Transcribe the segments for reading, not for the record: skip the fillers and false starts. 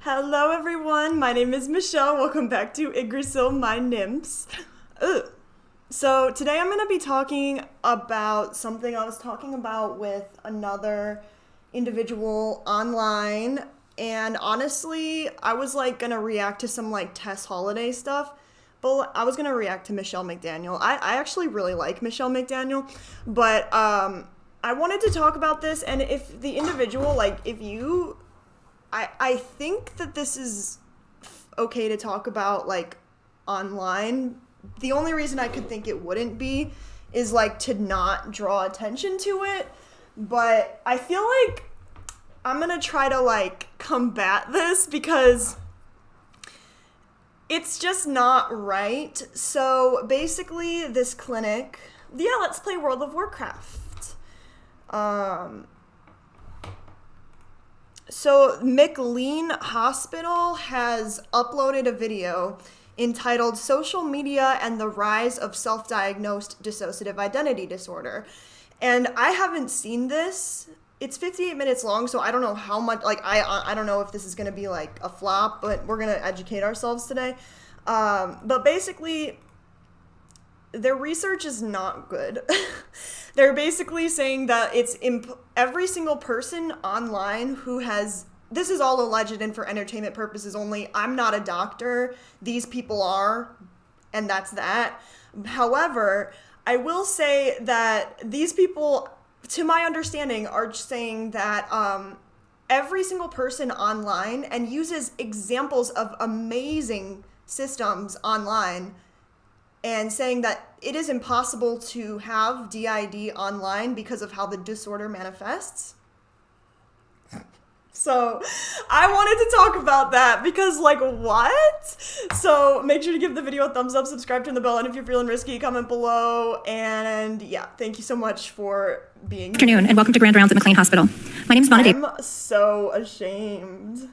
Hello everyone, my name is Michelle. Welcome back to Yggdrasil, my nymphs. So today I'm going to be talking about something I was talking about with another individual online, and honestly, I was going to react to some Tess Holiday stuff, but I was going to react to Michelle McDaniel. I actually really like Michelle McDaniel, but I wanted to talk about this, and if the individual, I think that this is okay to talk about online. The only reason I could think it wouldn't be is to not draw attention to it, but I feel like I'm gonna try to combat this because it's just not right. So basically this clinic, let's play World of Warcraft. So McLeanHospital has uploaded a video entitled Social Media and the Rise of Self-Diagnosed Dissociative Identity Disorder. And I haven't seen this. It's 58 minutes long, so I don't know how much, I don't know if this is going to be a flop, but we're going to educate ourselves today. But basically, their research is not good. They're basically saying that it's every single person online who has, this is all alleged and for entertainment purposes only. I'm not a doctor. These people are, and that's that. However, I will say that these people, to my understanding, are saying that every single person online and uses examples of amazing systems online and saying that it is impossible to have DID online because of how the disorder manifests. So I wanted to talk about that because what? So make sure to give the video a thumbs up, subscribe, turn the bell, and if you're feeling risky, comment below. And yeah, thank you so much for being here. Afternoon, and welcome to Grand Rounds at McLean Hospital. My name is Mona. I'm so ashamed.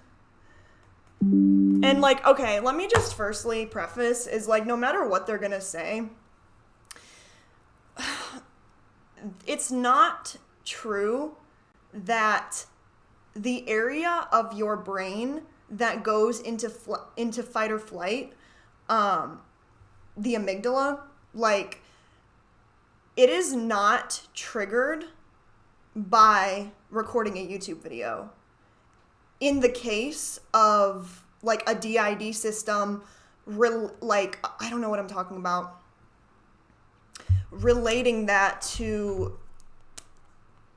And okay, let me just firstly preface is no matter what they're gonna say, it's not true that the area of your brain that goes into fight or flight, the amygdala, it is not triggered by recording a YouTube video. In the case of a DID system, I don't know what I'm talking about, relating that to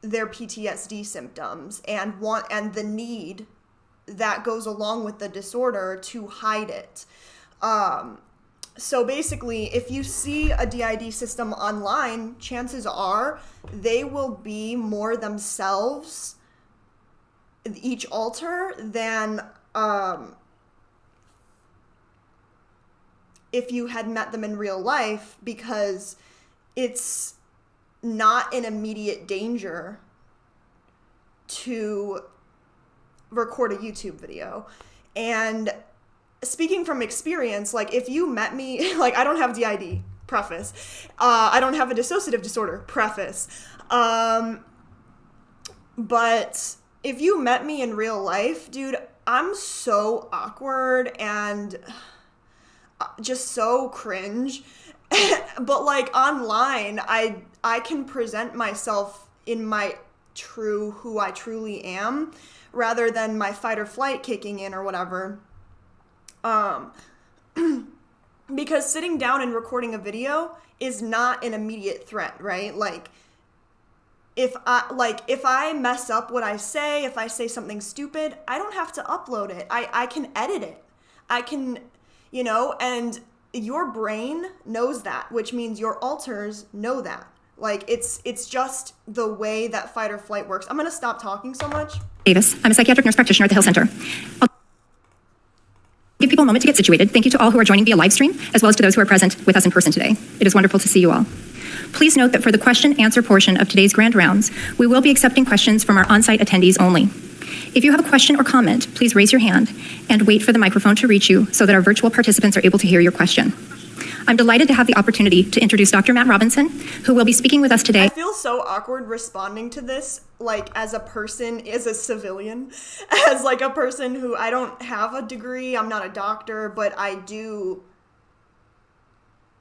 their PTSD symptoms and the need that goes along with the disorder to hide it. So basically, if you see a DID system online, chances are they will be more themselves, each alter, than if you had met them in real life, because it's not an immediate danger to record a YouTube video. And speaking from experience, if you met me, I don't have DID, preface. I don't have a dissociative disorder, preface. But if you met me in real life, dude, I'm so awkward and just so cringe. But online, I can present myself in my who I truly am, rather than my fight or flight kicking in or whatever. Because sitting down and recording a video is not an immediate threat, right? If I mess up what I say, if I say something stupid, I don't have to upload it. I can edit it. I can, and your brain knows that, which means your alters know that. It's just the way that fight or flight works. I'm going to stop talking so much. Davis. I'm a psychiatric nurse practitioner at the Hill Center. I'll give people a moment to get situated. Thank you to all who are joining via live stream, as well as to those who are present with us in person today. It is wonderful to see you all. Please note that for the question-answer portion of today's grand rounds, we will be accepting questions from our on-site attendees only. If you have a question or comment, please raise your hand and wait for the microphone to reach you so that our virtual participants are able to hear your question. I'm delighted to have the opportunity to introduce Dr. Matt Robinson, who will be speaking with us today. I feel so awkward responding to this, like, as a person, as a civilian, as, like, a person who, I don't have a degree, I'm not a doctor, but I do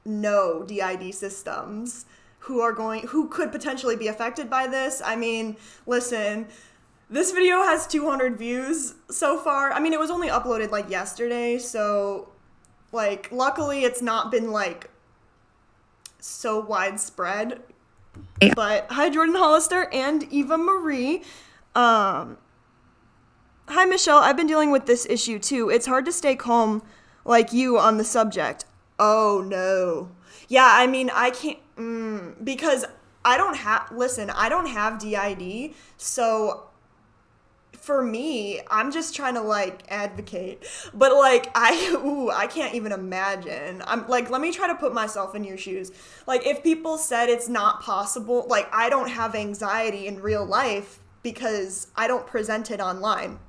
know DID systems who could potentially be affected by this. I mean, listen, this video has 200 views so far. I mean, it was only uploaded, like, yesterday, so, like, luckily it's not been, like, so widespread. But hi, Jordan Hollister and Eva Marie. Hi, Michelle. I've been dealing with this issue too. It's hard to stay calm like you on the subject. Oh no. Yeah, I mean, I can't because I don't have DID, so for me, I'm just trying to, like, advocate, but, like, I can't even imagine. I'm like, let me try to put myself in your shoes. Like, if people said it's not possible, like, I don't have anxiety in real life because I don't present it online.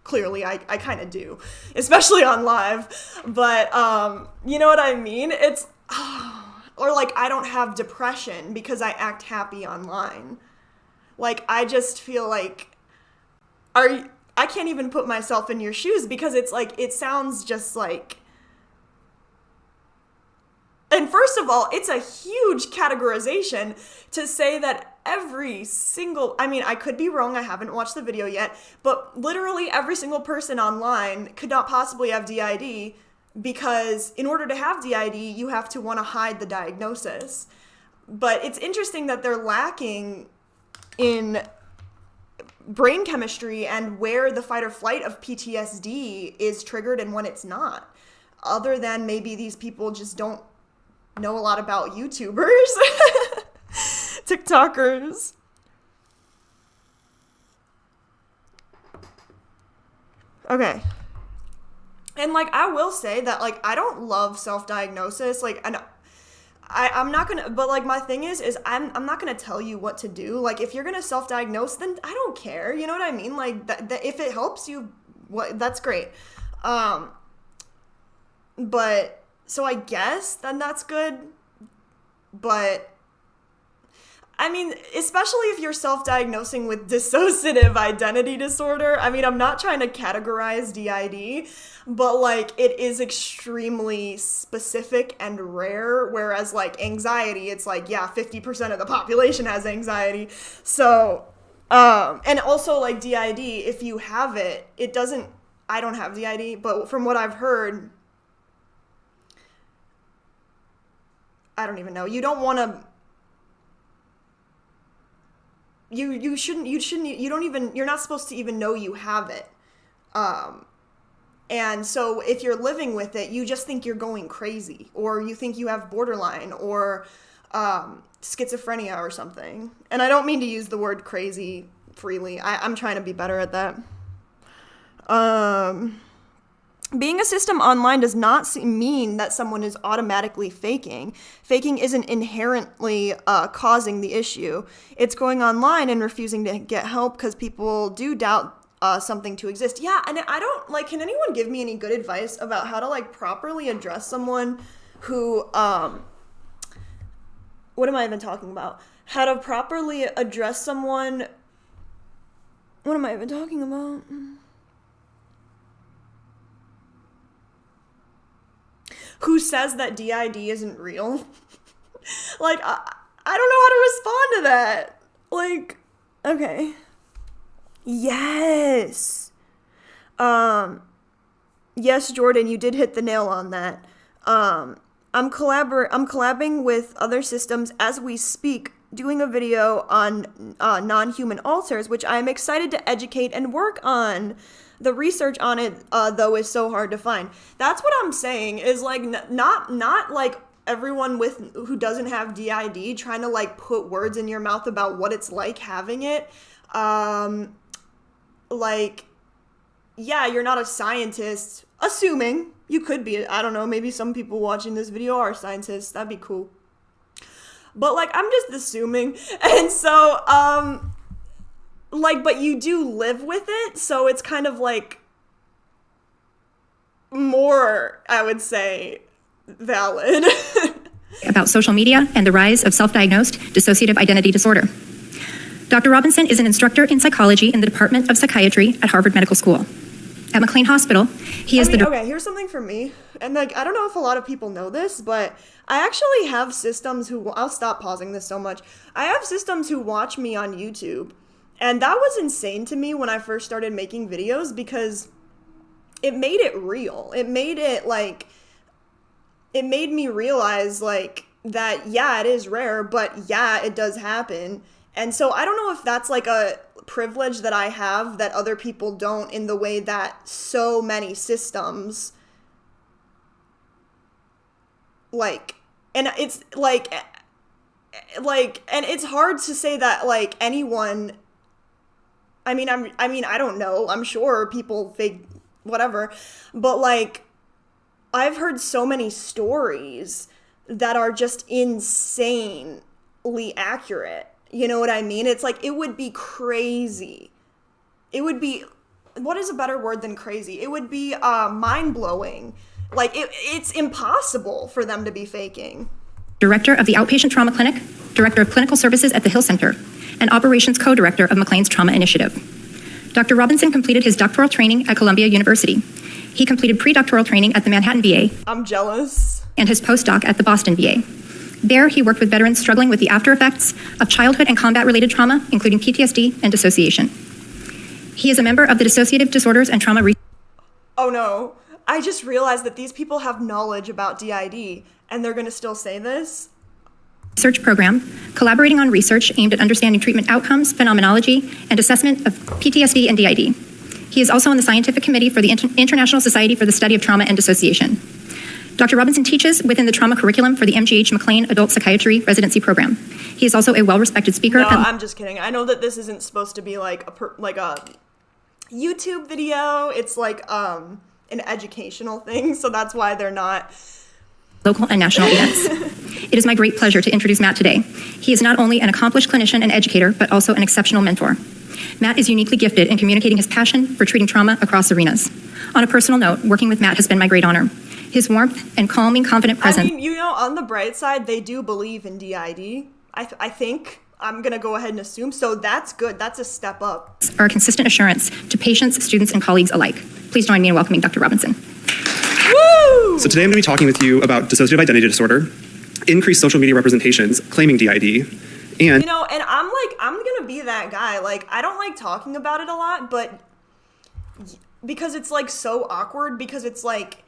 Clearly, I kind of do, especially on live, but, you know what I mean? It's, or, like, I don't have depression because I act happy online. Like, I just feel like, I can't even put myself in your shoes because it's like, it sounds just like, and first of all, it's a huge categorization to say that every single, I mean, I could be wrong, I haven't watched the video yet, but literally every single person online could not possibly have DID because in order to have DID, you have to want to hide the diagnosis. But it's interesting that they're lacking in brain chemistry and where the fight or flight of PTSD is triggered and when it's not. Other than maybe these people just don't know a lot about YouTubers, TikTokers. Okay. And, like, I will say that, like, I don't love self-diagnosis, like, and I'm not gonna, but, like, my thing is I'm not gonna tell you what to do. Like, if you're gonna self-diagnose, then I don't care, you know what I mean? Like, that if it helps you, that's great. But, so I guess then that's good, but, I mean, especially if you're self-diagnosing with dissociative identity disorder, I mean, I'm not trying to categorize DID, but, like, it is extremely specific and rare, whereas, like, anxiety, it's like, yeah, 50% of the population has anxiety, so, and also, like, DID, if you have it, it doesn't, I don't have DID, but from what I've heard, I don't even know, you don't want to, you're not supposed to even know you have it. And so if you're living with it, you just think you're going crazy, or you think you have borderline or schizophrenia or something. And I don't mean to use the word crazy freely. I'm trying to be better at that. Being a system online does not mean that someone is automatically faking. Faking isn't inherently causing the issue. It's going online and refusing to get help because people do doubt something to exist. Yeah, and I don't, like, can anyone give me any good advice about how to, like, properly address someone who, what am I even talking about? How to properly address someone, what am I even talking about? Who says that DID isn't real? Like, I don't know how to respond to that. Like, okay. Yes. Yes, Jordan, you did hit the nail on that. I'm collabing with other systems as we speak, doing a video on non-human alters, which I'm excited to educate and work on. The research on it, though, is so hard to find. That's what I'm saying, is, like, not like everyone who doesn't have DID trying to, like, put words in your mouth about what it's like having it. Like, yeah, you're not a scientist, assuming you could be. I don't know, maybe some people watching this video are scientists. That'd be cool. But, like, I'm just assuming. And so, like, but you do live with it, so it's kind of, like, more, I would say, valid. About social media and the rise of self-diagnosed dissociative identity disorder. Dr. Robinson is an instructor in psychology in the Department of Psychiatry at Harvard Medical School. At McLeanHospital, he is Okay, here's something for me. And like, I don't know if a lot of people know this, but I actually have systems I'll stop pausing this so much. I have systems who watch me on YouTube. And that was insane to me when I first started making videos because it made it real. It made me realize like that, yeah, it is rare, but yeah, it does happen. And so I don't know if that's like a privilege that I have that other people don't, in the way that so many systems like, and it's like, and it's hard to say that like anyone, I mean, I don't know, I'm sure people fake whatever, but like, I've heard so many stories that are just insanely accurate. You know what I mean? It's like, it would be crazy. It would be, what is a better word than crazy? It would be mind-blowing. Like, it's impossible for them to be faking. Director of the Outpatient Trauma Clinic, Director of Clinical Services at the Hill Center, and Operations Co-Director of McLean's Trauma Initiative. Dr. Robinson completed his doctoral training at Columbia University. He completed pre-doctoral training at the Manhattan VA. I'm jealous. And his postdoc at the Boston VA. There, he worked with veterans struggling with the after effects of childhood and combat-related trauma, including PTSD and dissociation. He is a member of the Dissociative Disorders and Trauma Oh no, I just realized that these people have knowledge about DID, and they're gonna still say this? Research Program, collaborating on research aimed at understanding treatment outcomes, phenomenology, and assessment of PTSD and DID. He is also on the scientific committee for the International Society for the Study of Trauma and Dissociation. Dr. Robinson teaches within the trauma curriculum for the MGH McLean Adult Psychiatry Residency Program. He is also a well-respected speaker. No, I'm just kidding. I know that this isn't supposed to be like a YouTube video. It's like an educational thing, so that's why they're not local and national events. It is my great pleasure to introduce Matt today. He is not only an accomplished clinician and educator, but also an exceptional mentor. Matt is uniquely gifted in communicating his passion for treating trauma across arenas. On a personal note, working with Matt has been my great honor. His warmth and calming, confident presence. I mean, you know, on the bright side, they do believe in DID. I think. I'm going to go ahead and assume. So that's good. That's a step up. Are a consistent assurance to patients, students, and colleagues alike. Please join me in welcoming Dr. Robinson. Woo! So today I'm going to be talking with you about dissociative identity disorder, increased social media representations claiming DID, and... You know, and I'm going to be that guy. Like, I don't like talking about it a lot, but because it's like so awkward, because it's like,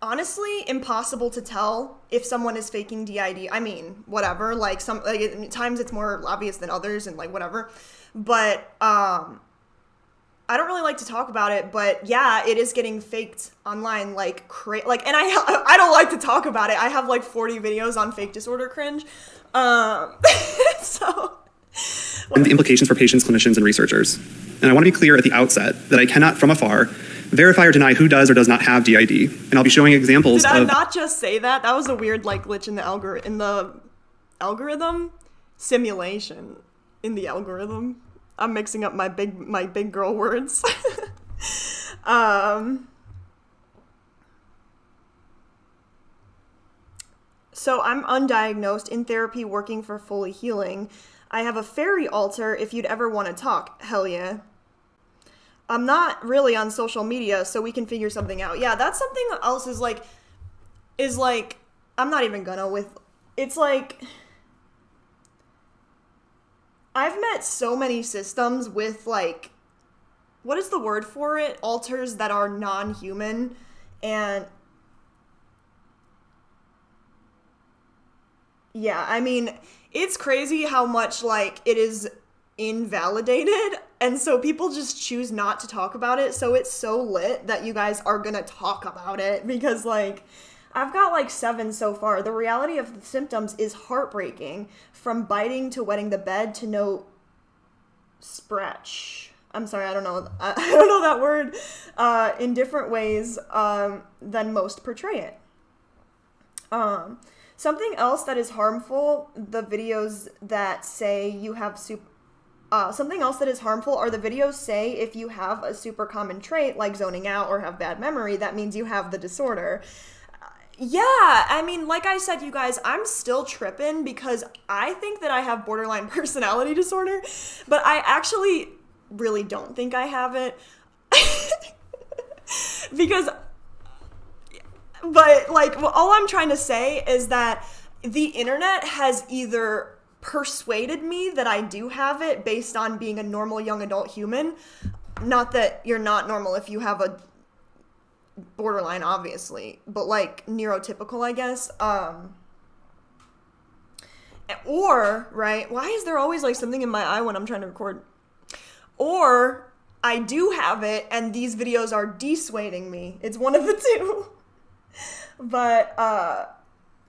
honestly, impossible to tell if someone is faking DID. I mean, whatever. Like at times it's more obvious than others, and like whatever. But I don't really like to talk about it. But yeah, it is getting faked online like crazy. Like, and I don't like to talk about it. I have like 40 videos on fake disorder cringe. So. And the implications for patients, clinicians, and researchers. And I want to be clear at the outset that I cannot, from afar, verify or deny who does or does not have DID. And I'll be showing examples of... Did I not just say that? That was a weird like glitch in the algorithm simulation in the algorithm. I'm mixing up my big girl words. So I'm undiagnosed, in therapy, working for Fully Healing. I have a fairy altar if you'd ever want to talk. Hell yeah. I'm not really on social media, so we can figure something out. Yeah, that's something else is like, I'm not even gonna it's like, I've met so many systems with like, what is the word for it? Altars that are non-human, and yeah, I mean, it's crazy how much like it is invalidated, and so people just choose not to talk about it. So it's so lit that you guys are gonna talk about it, because like I've got like 7 so far. The reality of the symptoms is heartbreaking, from biting to wetting the bed to no scratch. I'm sorry, I don't know that word, in different ways than most portray it. Something else that is harmful, the videos that say you have something else that is harmful are the videos say if you have a super common trait like zoning out or have bad memory, that means you have the disorder. Yeah, I mean, like I said, you guys, I'm still tripping because I think that I have borderline personality disorder, but I actually really don't think I have it. Because, but like, all I'm trying to say is that the internet has either persuaded me that I do have it based on being a normal young adult human. Not that you're not normal if you have a borderline, obviously, but like neurotypical, I guess. Or, right, why is there always like something in my eye when I'm trying to record? Or I do have it and these videos are dissuading me. It's one of the two. But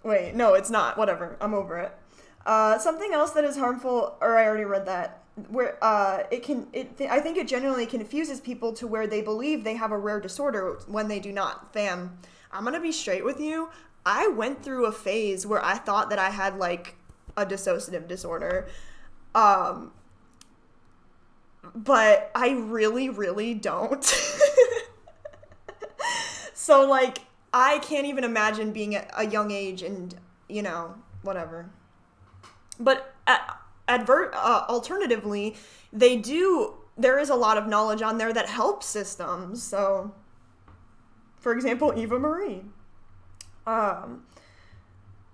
wait, no, it's not. Whatever, I'm over it. Something else that is harmful, or I already read that, where I think it genuinely confuses people to where they believe they have a rare disorder when they do not. Fam, I'm gonna be straight with you. I went through a phase where I thought that I had like a dissociative disorder, but I really, really don't. So like, I can't even imagine being at a young age and, you know, whatever. But alternatively, there is a lot of knowledge on there that helps systems. So, for example, Eva Marie.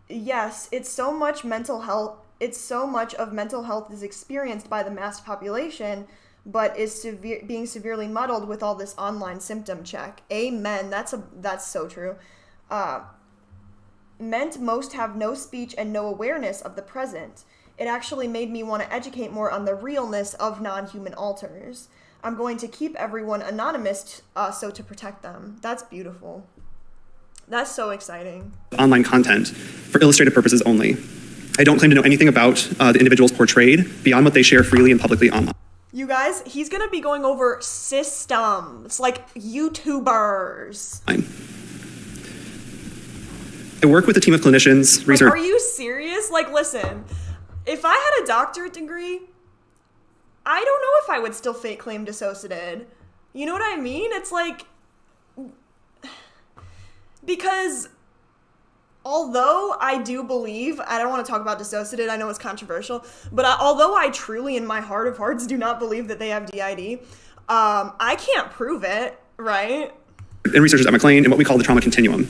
Yes, it's so much of mental health is experienced by the mass population, but is being severely muddled with all this online symptom check. Amen. That's so true. Meant most have no speech and no awareness of the present. It actually made me want to educate more on the realness of non-human alters. I'm going to keep everyone anonymous so to protect them. That's beautiful. That's so exciting. Online content for illustrative purposes only. I don't claim to know anything about the individuals portrayed beyond what they share freely and publicly online. You guys, he's going to be going over systems, like YouTubers. I work with a team of clinicians, research. Are you serious? Like, listen, if I had a doctorate degree, I don't know if I would still fake claim dissociated. You know what I mean? It's like, because although I do believe, I don't want to talk about dissociated, I know it's controversial, but although I truly in my heart of hearts do not believe that they have DID, I can't prove it, right? And researchers at McLean in what we call the trauma continuum.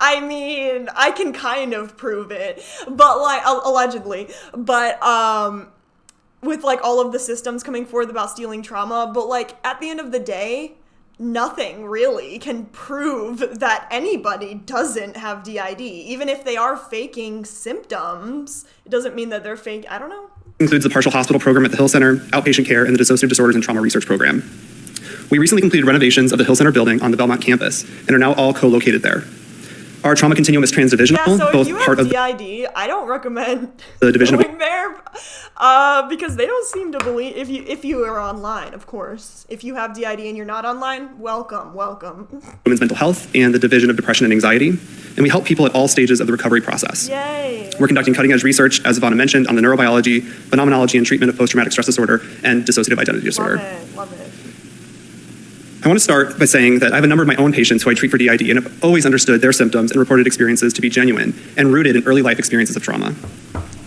I mean, I can kind of prove it, but like, allegedly, but, with like all of the systems coming forth about stealing trauma, but like at the end of the day, nothing really can prove that anybody doesn't have DID. Even if they are faking symptoms, it doesn't mean that they're fake. I don't know. Includes the partial hospital program at the Hill Center, outpatient care, and the Dissociative Disorders and Trauma Research Program. We recently completed renovations of the Hill Center building on the Belmont campus and are now all co-located there. Our trauma continuum is transdivisional. Yeah, so both if you part have of DID, I don't recommend the division going there, because they don't seem to believe, if you are online, of course. If you have DID and you're not online, welcome. Women's mental health and the division of depression and anxiety, and we help people at all stages of the recovery process. Yay. We're conducting cutting-edge research, as Ivana mentioned, on the neurobiology, phenomenology, and treatment of post-traumatic stress disorder and dissociative identity disorder. Love it. I want to start by saying that I have a number of my own patients who I treat for DID and have always understood their symptoms and reported experiences to be genuine and rooted in early life experiences of trauma.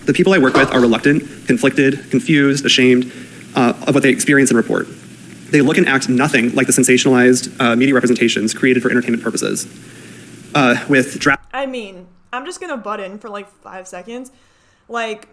The people I work with are reluctant, conflicted, confused, ashamed of what they experience and report. They look and act nothing like the sensationalized media representations created for entertainment purposes. I mean, I'm just gonna butt in for like 5 seconds. Like,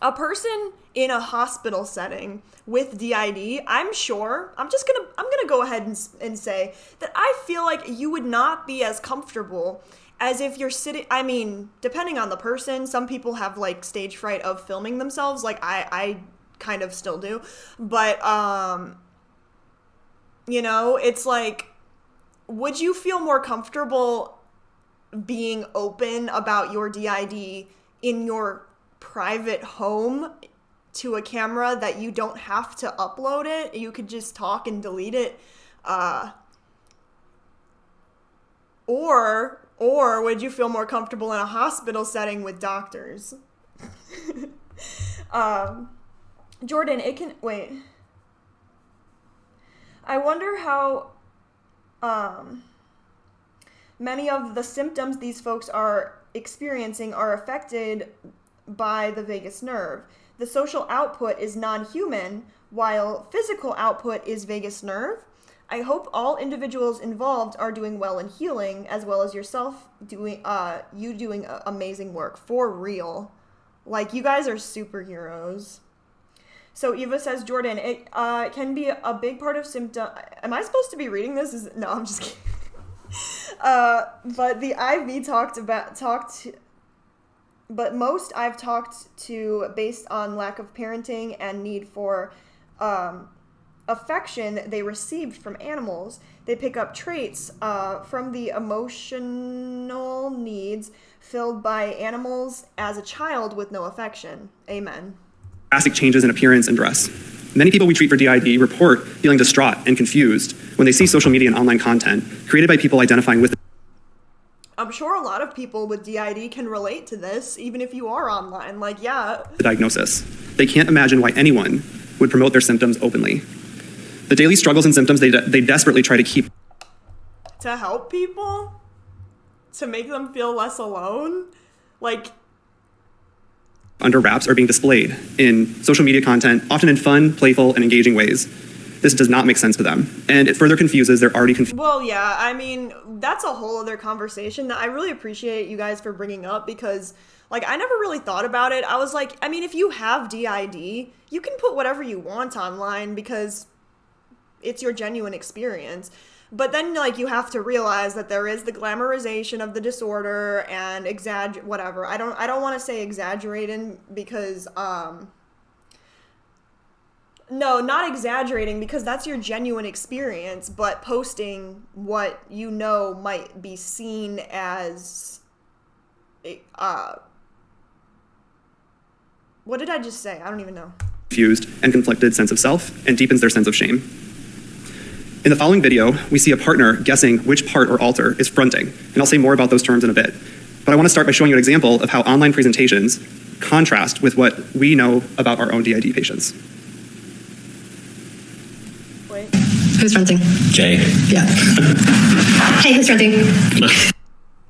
a person in a hospital setting with DID, I'm gonna go ahead and say that I feel like you would not be as comfortable as if you're sitting, I mean, depending on the person, some people have like stage fright of filming themselves, like I kind of still do, but, you know, it's like, would you feel more comfortable being open about your DID in your private home to a camera that you don't have to upload it? You could just talk and delete it. Or would you feel more comfortable in a hospital setting with doctors? Jordan, wait. I wonder how Many of the symptoms these folks are experiencing are affected by the vagus nerve. The social output is non-human, while physical output is vagus nerve. I hope all individuals involved are doing well in healing, as well as yourself doing amazing work, for real. Like, you guys are superheroes. So Eva says, Jordan, it can be a big part of symptom. Am I supposed to be reading this? No, I'm just kidding. But the IV but most I've talked to based on lack of parenting and need for affection they received from animals. They pick up traits from the emotional needs filled by animals as a child with no affection. Amen. Drastic changes in appearance and dress. Many people we treat for DID report feeling distraught and confused when they see social media and online content created by people identifying with. I'm sure a lot of people with DID can relate to this, even if you are online. Like, yeah. The diagnosis. They can't imagine why anyone would promote their symptoms openly. The daily struggles and symptoms they desperately try to keep. To help people? To make them feel less alone? Like, under wraps are being displayed in social media content, often in fun, playful, and engaging ways. This does not make sense to them, and it further confuses their already confused. Well, yeah, I mean, that's a whole other conversation that I really appreciate you guys for bringing up, because, like, I never really thought about it. I was like, I mean, if you have DID, you can put whatever you want online because it's your genuine experience. But then, like, you have to realize that there is the glamorization of the disorder and whatever. I don't want to say exaggerating because, no, not exaggerating because that's your genuine experience, but posting what you know might be seen as, what did I just say? I don't even know. Confused and conflicted sense of self and deepens their sense of shame. In the following video, we see a partner guessing which part or alter is fronting, and I'll say more about those terms in a bit. But I want to start by showing you an example of how online presentations contrast with what we know about our own DID patients. Wait. Who's fronting? Jay. Yeah. Hey, who's fronting?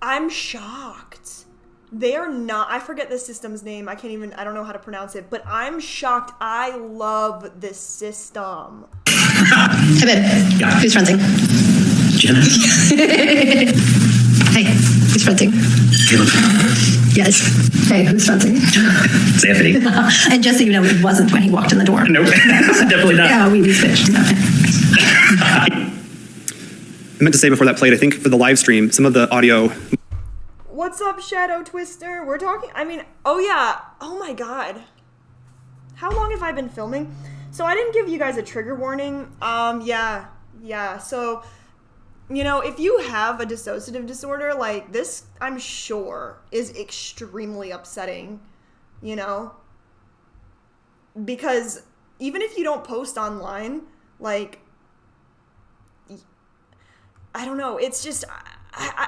I'm shocked. They are not, I forget the system's name. I don't know how to pronounce it, but I'm shocked. I love this system. Hey, babe. Yeah. Who's fronting? Jenna. Hey, who's fronting? Caleb. Yes. Hey, who's fronting? It's Anthony. And just so you know, it wasn't when he walked in the door. Nope. Definitely not. Yeah, we switched. I meant to say before that played, I think for the live stream, some of the audio. What's up, Shadow Twister? We're talking, oh yeah. Oh my God. How long have I been filming? So I didn't give you guys a trigger warning. Yeah. So, you know, if you have a dissociative disorder, like this, I'm sure is extremely upsetting, you know? Because even if you don't post online, like, I don't know, it's just,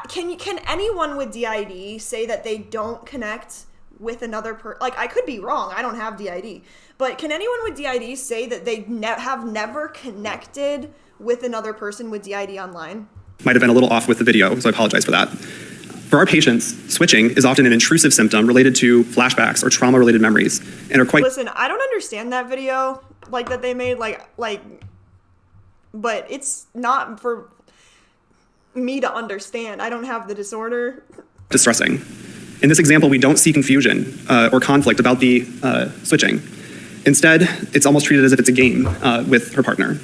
can anyone with DID say that they don't connect with another person? Like, I could be wrong, I don't have DID, but can anyone with DID say that they have never connected with another person with DID online? Might have been a little off with the video, so I apologize for that. For our patients, switching is often an intrusive symptom related to flashbacks or trauma-related memories, and are quite. Listen, I don't understand that video, like, that they made, but it's not for me to understand. I don't have the disorder. Distressing. In this example, we don't see confusion or conflict about the switching. Instead, it's almost treated as if it's a game with her partner.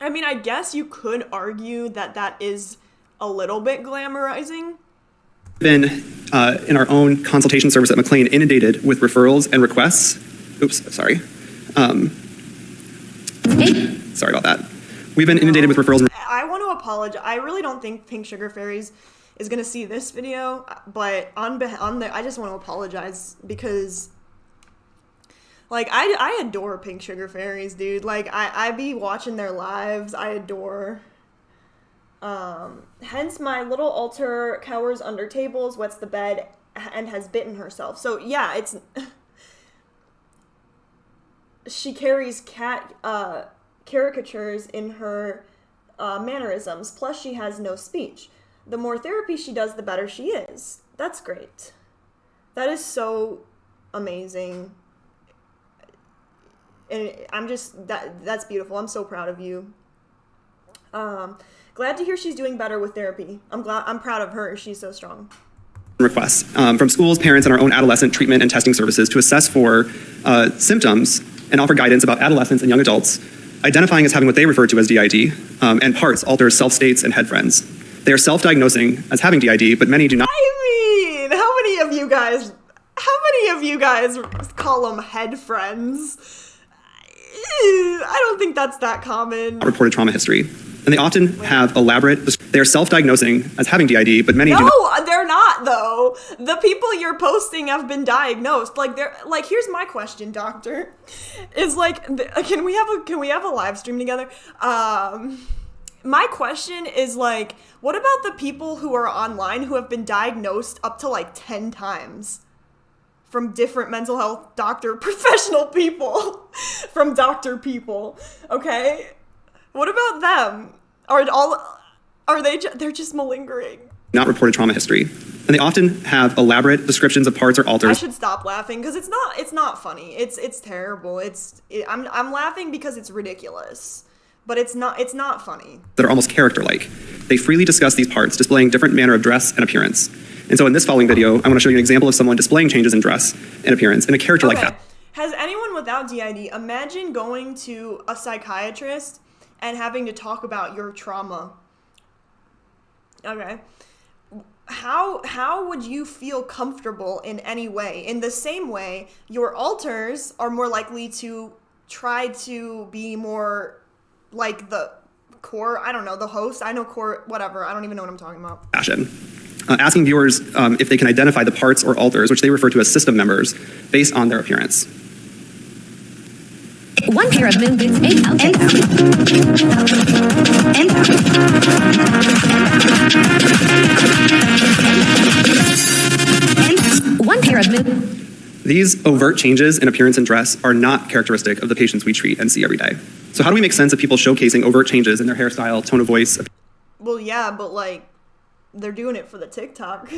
I mean, I guess you could argue that that is a little bit glamorizing. Been in our own consultation service at McLean inundated with referrals and requests. Oops, sorry. Sorry about that. We've been inundated with referrals. I want to apologize. I really don't think Pink Sugar Fairies is going to see this video, but I just want to apologize because, like, I adore Pink Sugar Fairies, dude. Like, I be watching their lives. I adore. Hence my little alter cowers under tables, wets the bed, and has bitten herself. So, yeah, it's... she carries cat caricatures in her mannerisms. Plus, she has no speech. The more therapy she does, the better she is. That's great. That is so amazing. And I'm just, that's beautiful. I'm so proud of you. Glad to hear she's doing better with therapy. I'm proud of her. She's so strong. Requests from schools, parents, and our own adolescent treatment and testing services to assess for symptoms and offer guidance about adolescents and young adults, identifying as having what they refer to as DID, and parts, alters, self-states, and head friends. They are self-diagnosing as having DID, but many do not. I mean, how many of you guys call them head friends? I don't think that's that common. Reported trauma history. And they often have elaborate, they are self-diagnosing as having DID, but many do not. No, they're not though. The people you're posting have been diagnosed. Like here's my question, doctor. Is like, can we have a live stream together? My question is like, what about the people who are online who have been diagnosed up to like 10 times? From different mental health professional people, from doctor people, okay? What about them? They're just malingering. Not reported trauma history. And they often have elaborate descriptions of parts or alters. I should stop laughing because it's not funny. It's terrible. I'm laughing because it's ridiculous. But it's not funny. That are almost character-like. They freely discuss these parts, displaying different manner of dress and appearance. And so in this following video, I want to show you an example of someone displaying changes in dress and appearance in a character-like fashion. Has anyone without DID, imagine going to a psychiatrist and having to talk about your trauma? Okay. How would you feel comfortable in any way? In the same way, your alters are more likely to try to be more like the core, I don't know, the host, I know core, whatever, I don't even know what I'm talking about. Fashion. Asking viewers if they can identify the parts or alters, which they refer to as system members, based on their appearance. One pair of movements in and out. One pair of movements. These overt changes in appearance and dress are not characteristic of the patients we treat and see every day. So how do we make sense of people showcasing overt changes in their hairstyle, tone of voice? Well, yeah, but like, they're doing it for the TikTok.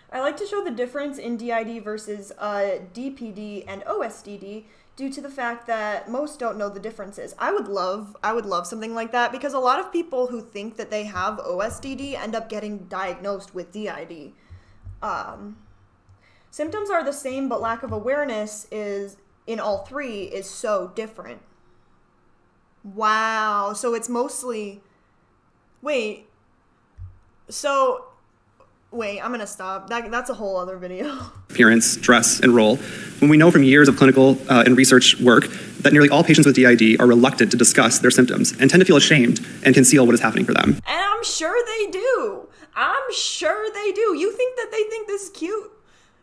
I like to show the difference in DID versus DPD and OSDD due to the fact that most don't know the differences. I would love something like that because a lot of people who think that they have OSDD end up getting diagnosed with DID. Symptoms are the same, but lack of awareness is in all three is so different. Wow. So it's mostly, I'm going to stop. That's a whole other video. Appearance, dress, and role, when we know from years of clinical and research work that nearly all patients with DID are reluctant to discuss their symptoms and tend to feel ashamed and conceal what is happening for them. And I'm sure they do. You think that they think this is cute?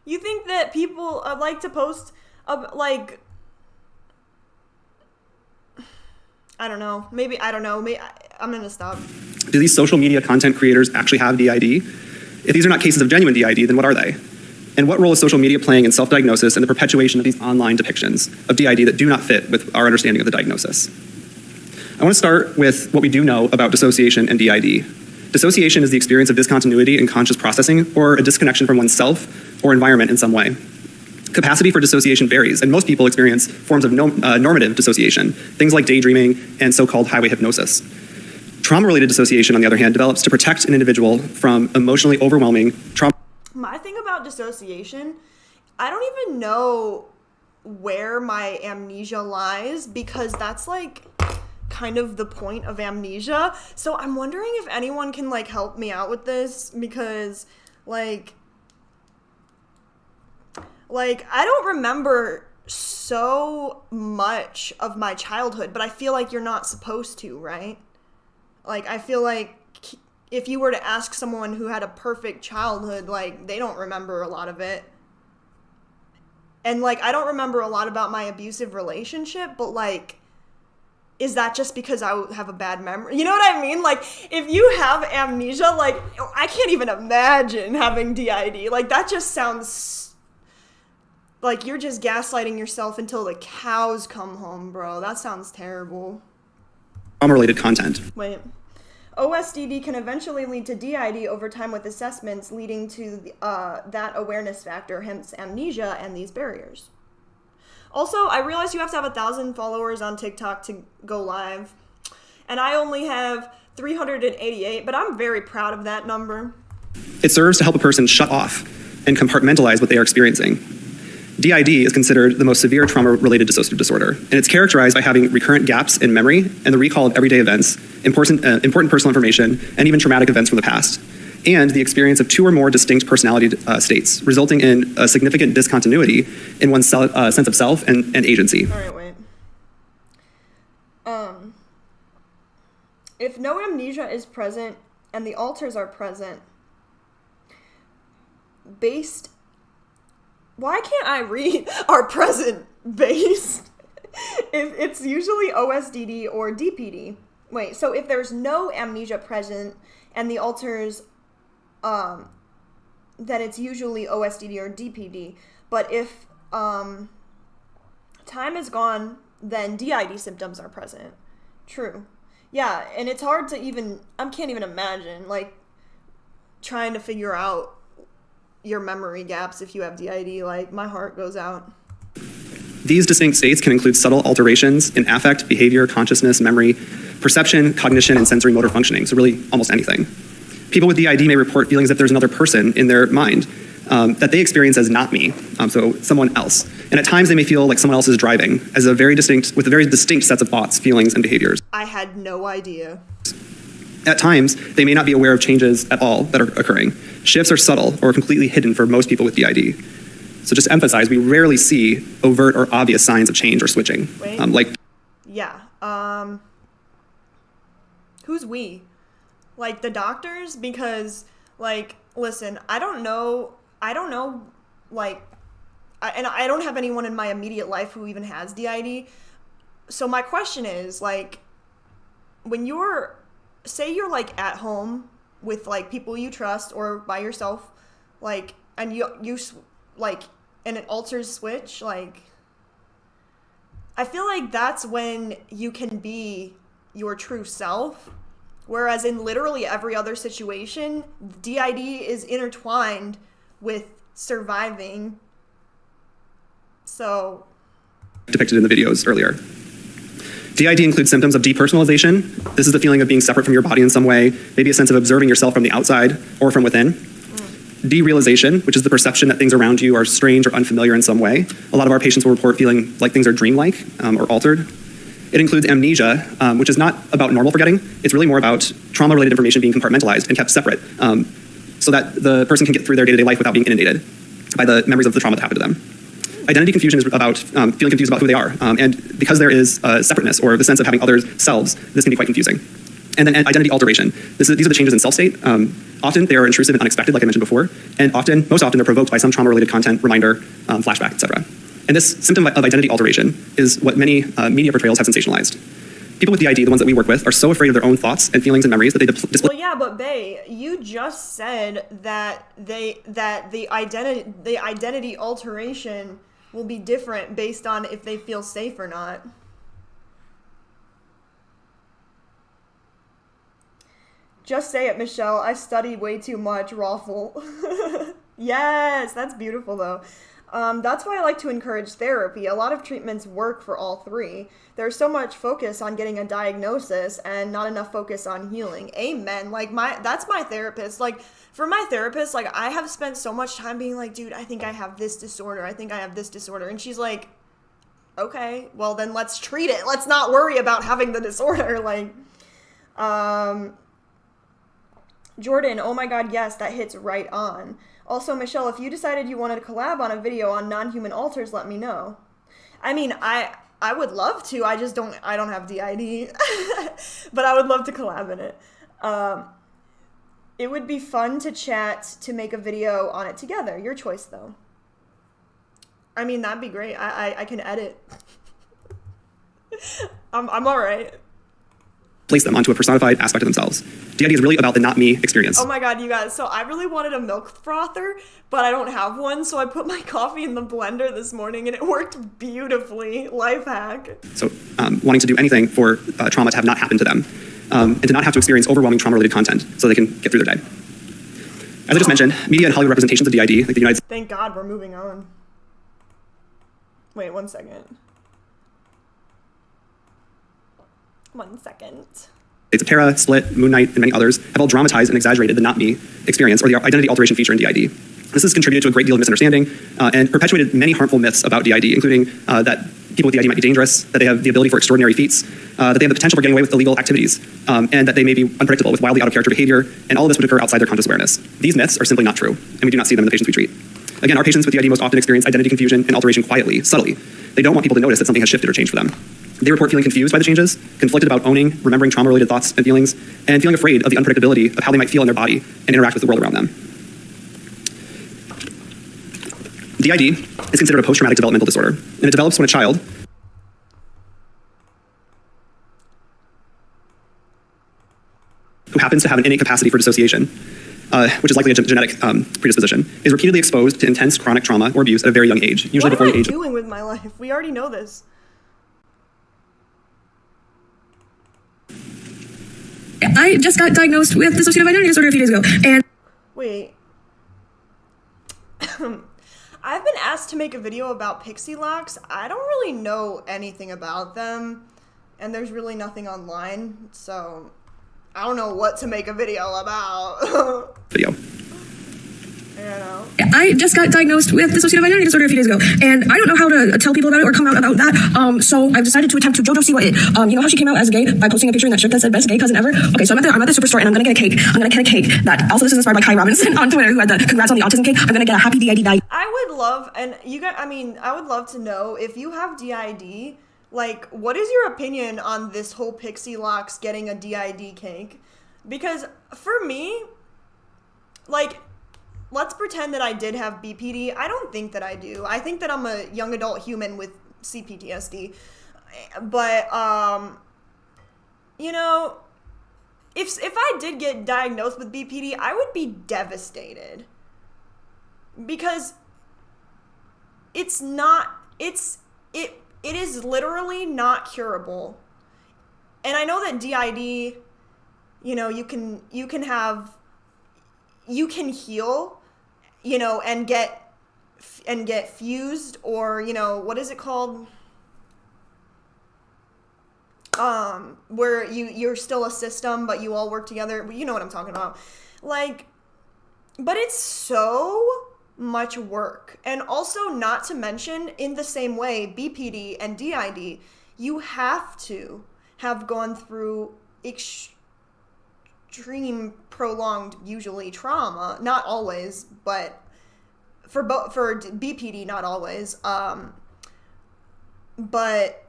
You think that people like to post, like, I don't know. Maybe I'm going to stop. Do these social media content creators actually have DID? If these are not cases of genuine DID, then what are they? And what role is social media playing in self-diagnosis and the perpetuation of these online depictions of DID that do not fit with our understanding of the diagnosis? I want to start with what we do know about dissociation and DID. Dissociation is the experience of discontinuity in conscious processing or a disconnection from oneself or environment in some way. Capacity for dissociation varies, and most people experience forms of normative dissociation, things like daydreaming and so-called highway hypnosis. Trauma-related dissociation, on the other hand, develops to protect an individual from emotionally overwhelming trauma. My thing about dissociation, I don't even know where my amnesia lies because that's like kind of the point of amnesia. So I'm wondering if anyone can like help me out with this because like I don't remember so much of my childhood, but I feel like you're not supposed to, right? Like, I feel like if you were to ask someone who had a perfect childhood, like, they don't remember a lot of it. And, like, I don't remember a lot about my abusive relationship, but, like, is that just because I have a bad memory? You know what I mean? Like, if you have amnesia, like, I can't even imagine having DID. Like, that just sounds Like, you're just gaslighting yourself until the cows come home, bro. That sounds terrible. Trauma-related content. Wait. OSDD can eventually lead to DID over time with assessments leading to that awareness factor, hence amnesia and these barriers. Also, I realize you have to have 1,000 followers on TikTok to go live. And I only have 388, but I'm very proud of that number. It serves to help a person shut off and compartmentalize what they are experiencing. DID is considered the most severe trauma-related dissociative disorder, and it's characterized by having recurrent gaps in memory and the recall of everyday events, important personal information, and even traumatic events from the past, and the experience of 2 or more distinct personality states, resulting in a significant discontinuity in one's sense of self and agency. All right, wait. If no amnesia is present and the alters are present, why can't I read are present based? If it's usually OSDD or DPD. Wait, so if there's no amnesia present and the alters, then it's usually OSDD or DPD. But if time is gone, then DID symptoms are present. True. Yeah, and it's hard to I can't even imagine, like, trying to figure out your memory gaps if you have DID. Like, my heart goes out. These distinct states can include subtle alterations in affect, behavior, consciousness, memory, perception, cognition, and sensory motor functioning, so really almost anything. People with DID may report feelings that there's another person in their mind that they experience as not me, so someone else. And at times they may feel like someone else is driving, with very distinct sets of thoughts, feelings, and behaviors. I had no idea. At times, they may not be aware of changes at all that are occurring. Shifts are subtle or completely hidden for most people with DID. So just to emphasize, we rarely see overt or obvious signs of change or switching. Wait. Yeah. Who's we? Like, the doctors? Because, like, listen, I don't know, like, I don't have anyone in my immediate life who even has DID. So my question is, like, when say you're, like, at home with, like, people you trust or by yourself, like, and you like, and it alters switch, like, I feel like that's when you can be your true self. Whereas in literally every other situation, DID is intertwined with surviving. So, depicted in the videos earlier. DID includes symptoms of depersonalization. This is the feeling of being separate from your body in some way, maybe a sense of observing yourself from the outside or from within. Derealization, which is the perception that things around you are strange or unfamiliar in some way. A lot of our patients will report feeling like things are dreamlike or altered. It includes amnesia, which is not about normal forgetting. It's really more about trauma-related information being compartmentalized and kept separate so that the person can get through their day-to-day life without being inundated by the memories of the trauma that happened to them. Identity confusion is about feeling confused about who they are. And because there is separateness or the sense of having others' selves, this can be quite confusing. And then identity alteration. These are the changes in self-state. Often they are intrusive and unexpected, like I mentioned before. And most often they're provoked by some trauma-related content, reminder, flashback, etc. And this symptom of identity alteration is what many media portrayals have sensationalized. People with DID, the ones that we work with, are so afraid of their own thoughts and feelings and memories that they display. Well, yeah, but Bae, you just said that the identity alteration will be different based on if they feel safe or not. Just say it, Michelle. I study way too much, Raffle. Yes, that's beautiful, though. That's why I like to encourage therapy. A lot of treatments work for all three. There's so much focus on getting a diagnosis and not enough focus on healing. Amen. Like, that's my therapist. Like, for my therapist, like, I have spent so much time being like, dude, I think I have this disorder. I think I have this disorder. And she's like, okay, well, then let's treat it. Let's not worry about having the disorder. Like, Jordan, oh my God, yes, that hits right on. Also, Michelle, if you decided you wanted to collab on a video on non-human alters, let me know. I mean, I would love to. I don't have DID, but I would love to collab in it. It would be fun to chat to make a video on it together. Your choice, though. I mean, that'd be great. I can edit. I'm all right. place them onto a personified aspect of themselves. DID is really about the not me experience. Oh my god, you guys, so I really wanted a milk frother, but I don't have one, so I put my coffee in the blender this morning and it worked beautifully. Life hack. So wanting to do anything for trauma to have not happened to them, and to not have to experience overwhelming trauma-related content so they can get through their day. As I just mentioned, media and Hollywood representations of DID, like the United Thank God we're moving on. Wait, 1 second. 1 second. States of Terra, Split, Moon Knight, and many others have all dramatized and exaggerated the not me experience or the identity alteration feature in DID. This has contributed to a great deal of misunderstanding and perpetuated many harmful myths about DID, including that people with DID might be dangerous, that they have the ability for extraordinary feats, that they have the potential for getting away with illegal activities, and that they may be unpredictable with wildly out-of-character behavior, and all of this would occur outside their conscious awareness. These myths are simply not true, and we do not see them in the patients we treat. Again, our patients with DID most often experience identity confusion and alteration quietly, subtly. They don't want people to notice that something has shifted or changed for them. They report feeling confused by the changes, conflicted about owning, remembering trauma-related thoughts and feelings, and feeling afraid of the unpredictability of how they might feel in their body and interact with the world around them. DID is considered a post-traumatic developmental disorder, and it develops when a child who happens to have an innate capacity for dissociation, which is likely a genetic predisposition, is repeatedly exposed to intense chronic trauma or abuse at a very young age, usually before the age of... What am I doing with my life? We already know this. I just got diagnosed with dissociative identity disorder a few days ago, and... Wait. I've been asked to make a video about pixie locks. I don't really know anything about them, and there's really nothing online, so I don't know what to make a video about. video. You know? I just got diagnosed with dissociative identity disorder a few days ago, and I don't know how to tell people about it or come out about that, so I've decided to attempt to JoJo Siwa it. You know how she came out as gay by posting a picture in that shirt that said best gay cousin ever? Okay, so I'm at the superstore and I'm gonna get a cake. I'm gonna get a cake that, also this is inspired by Kai Robinson on Twitter, who had the congrats on the autism cake. I'm gonna get a happy DID die. I would love, and you guys, I would love to know if you have DID, like, what is your opinion on this whole pixie locks getting a DID cake? Because for me, like, let's pretend that I did have BPD. I don't think that I do. I think that I'm a young adult human with CPTSD. But, you know, if I did get diagnosed with BPD, I would be devastated. Because it is literally not curable. And I know that DID, you know, you can heal, you know, and get fused, or, you know, what is it called? Where you're still a system, but you all work together. You know what I'm talking about. Like, but it's so much work. And also, not to mention, in the same way, BPD and DID, you have to have gone through extreme, prolonged, usually trauma. Not always, but for BPD, not always. But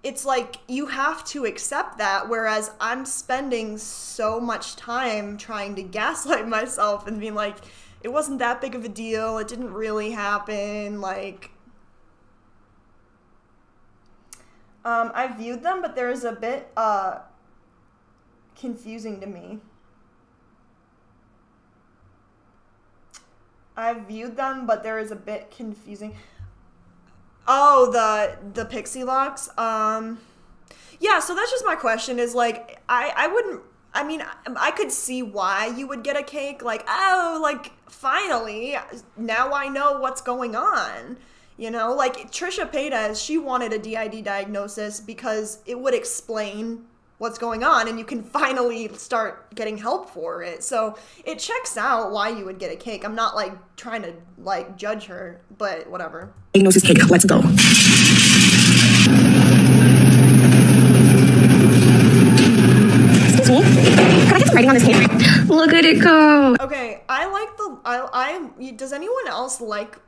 it's like you have to accept that, whereas I'm spending so much time trying to gaslight myself and being like, it wasn't that big of a deal, it didn't really happen, like... I viewed them, but there is a bit, confusing to me. I viewed them, but there is a bit confusing. Oh, the pixie locks? Yeah, so that's just my question, is like, I wouldn't, I mean, I could see why you would get a cake, like, oh, like, finally, now I know what's going on. You know, like Trisha Paytas, she wanted a DID diagnosis because it would explain what's going on and you can finally start getting help for it. So it checks out why you would get a cake. I'm not like trying to like judge her, but whatever. Diagnosis cake, let's go. Excuse me, can I get some writing on this cake? Look at it go. Okay, I like does anyone else like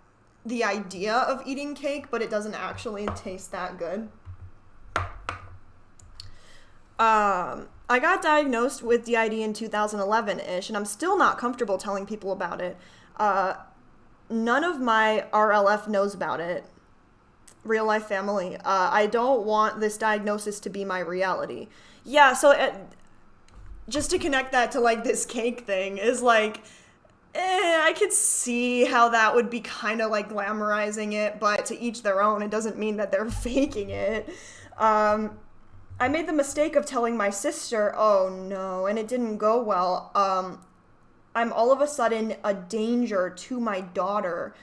the idea of eating cake, but it doesn't actually taste that good? I got diagnosed with DID in 2011-ish, and I'm still not comfortable telling people about it. None of my RLF knows about it. Real life family. I don't want this diagnosis to be my reality. Yeah, so just to connect that to like this cake thing is like, I could see how that would be kind of like glamorizing it, but to each their own. It doesn't mean that they're faking it. I made the mistake of telling my sister, oh no, and it didn't go well. I'm all of a sudden a danger to my daughter.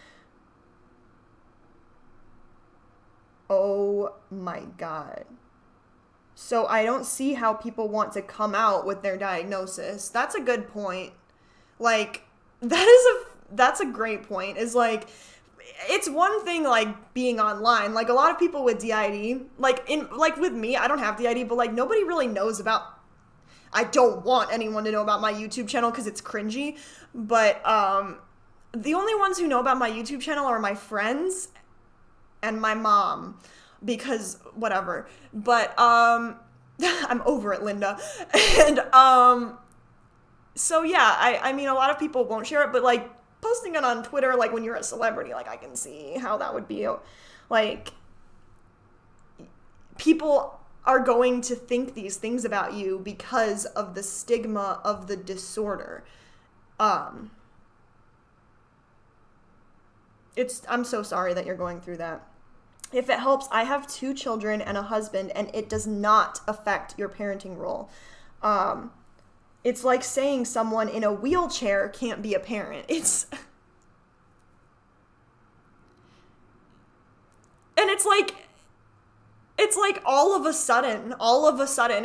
Oh my God. So I don't see how people want to come out with their diagnosis. That's a good point. Like, that's a great point. Is like, it's one thing like being online. Like a lot of people with DID, like with me, I don't have DID, but like nobody really knows about. I don't want anyone to know about my YouTube channel because it's cringy. But the only ones who know about my YouTube channel are my friends and my mom, because whatever. But I'm over it, Linda. And so yeah, I mean, a lot of people won't share it, but like posting it on Twitter, like when you're a celebrity, like I can see how that would be. Like, people are going to think these things about you because of the stigma of the disorder. I'm so sorry that you're going through that. If it helps, I have 2 children and a husband, and it does not affect your parenting role. It's like saying someone in a wheelchair can't be a parent. It's like all of a sudden,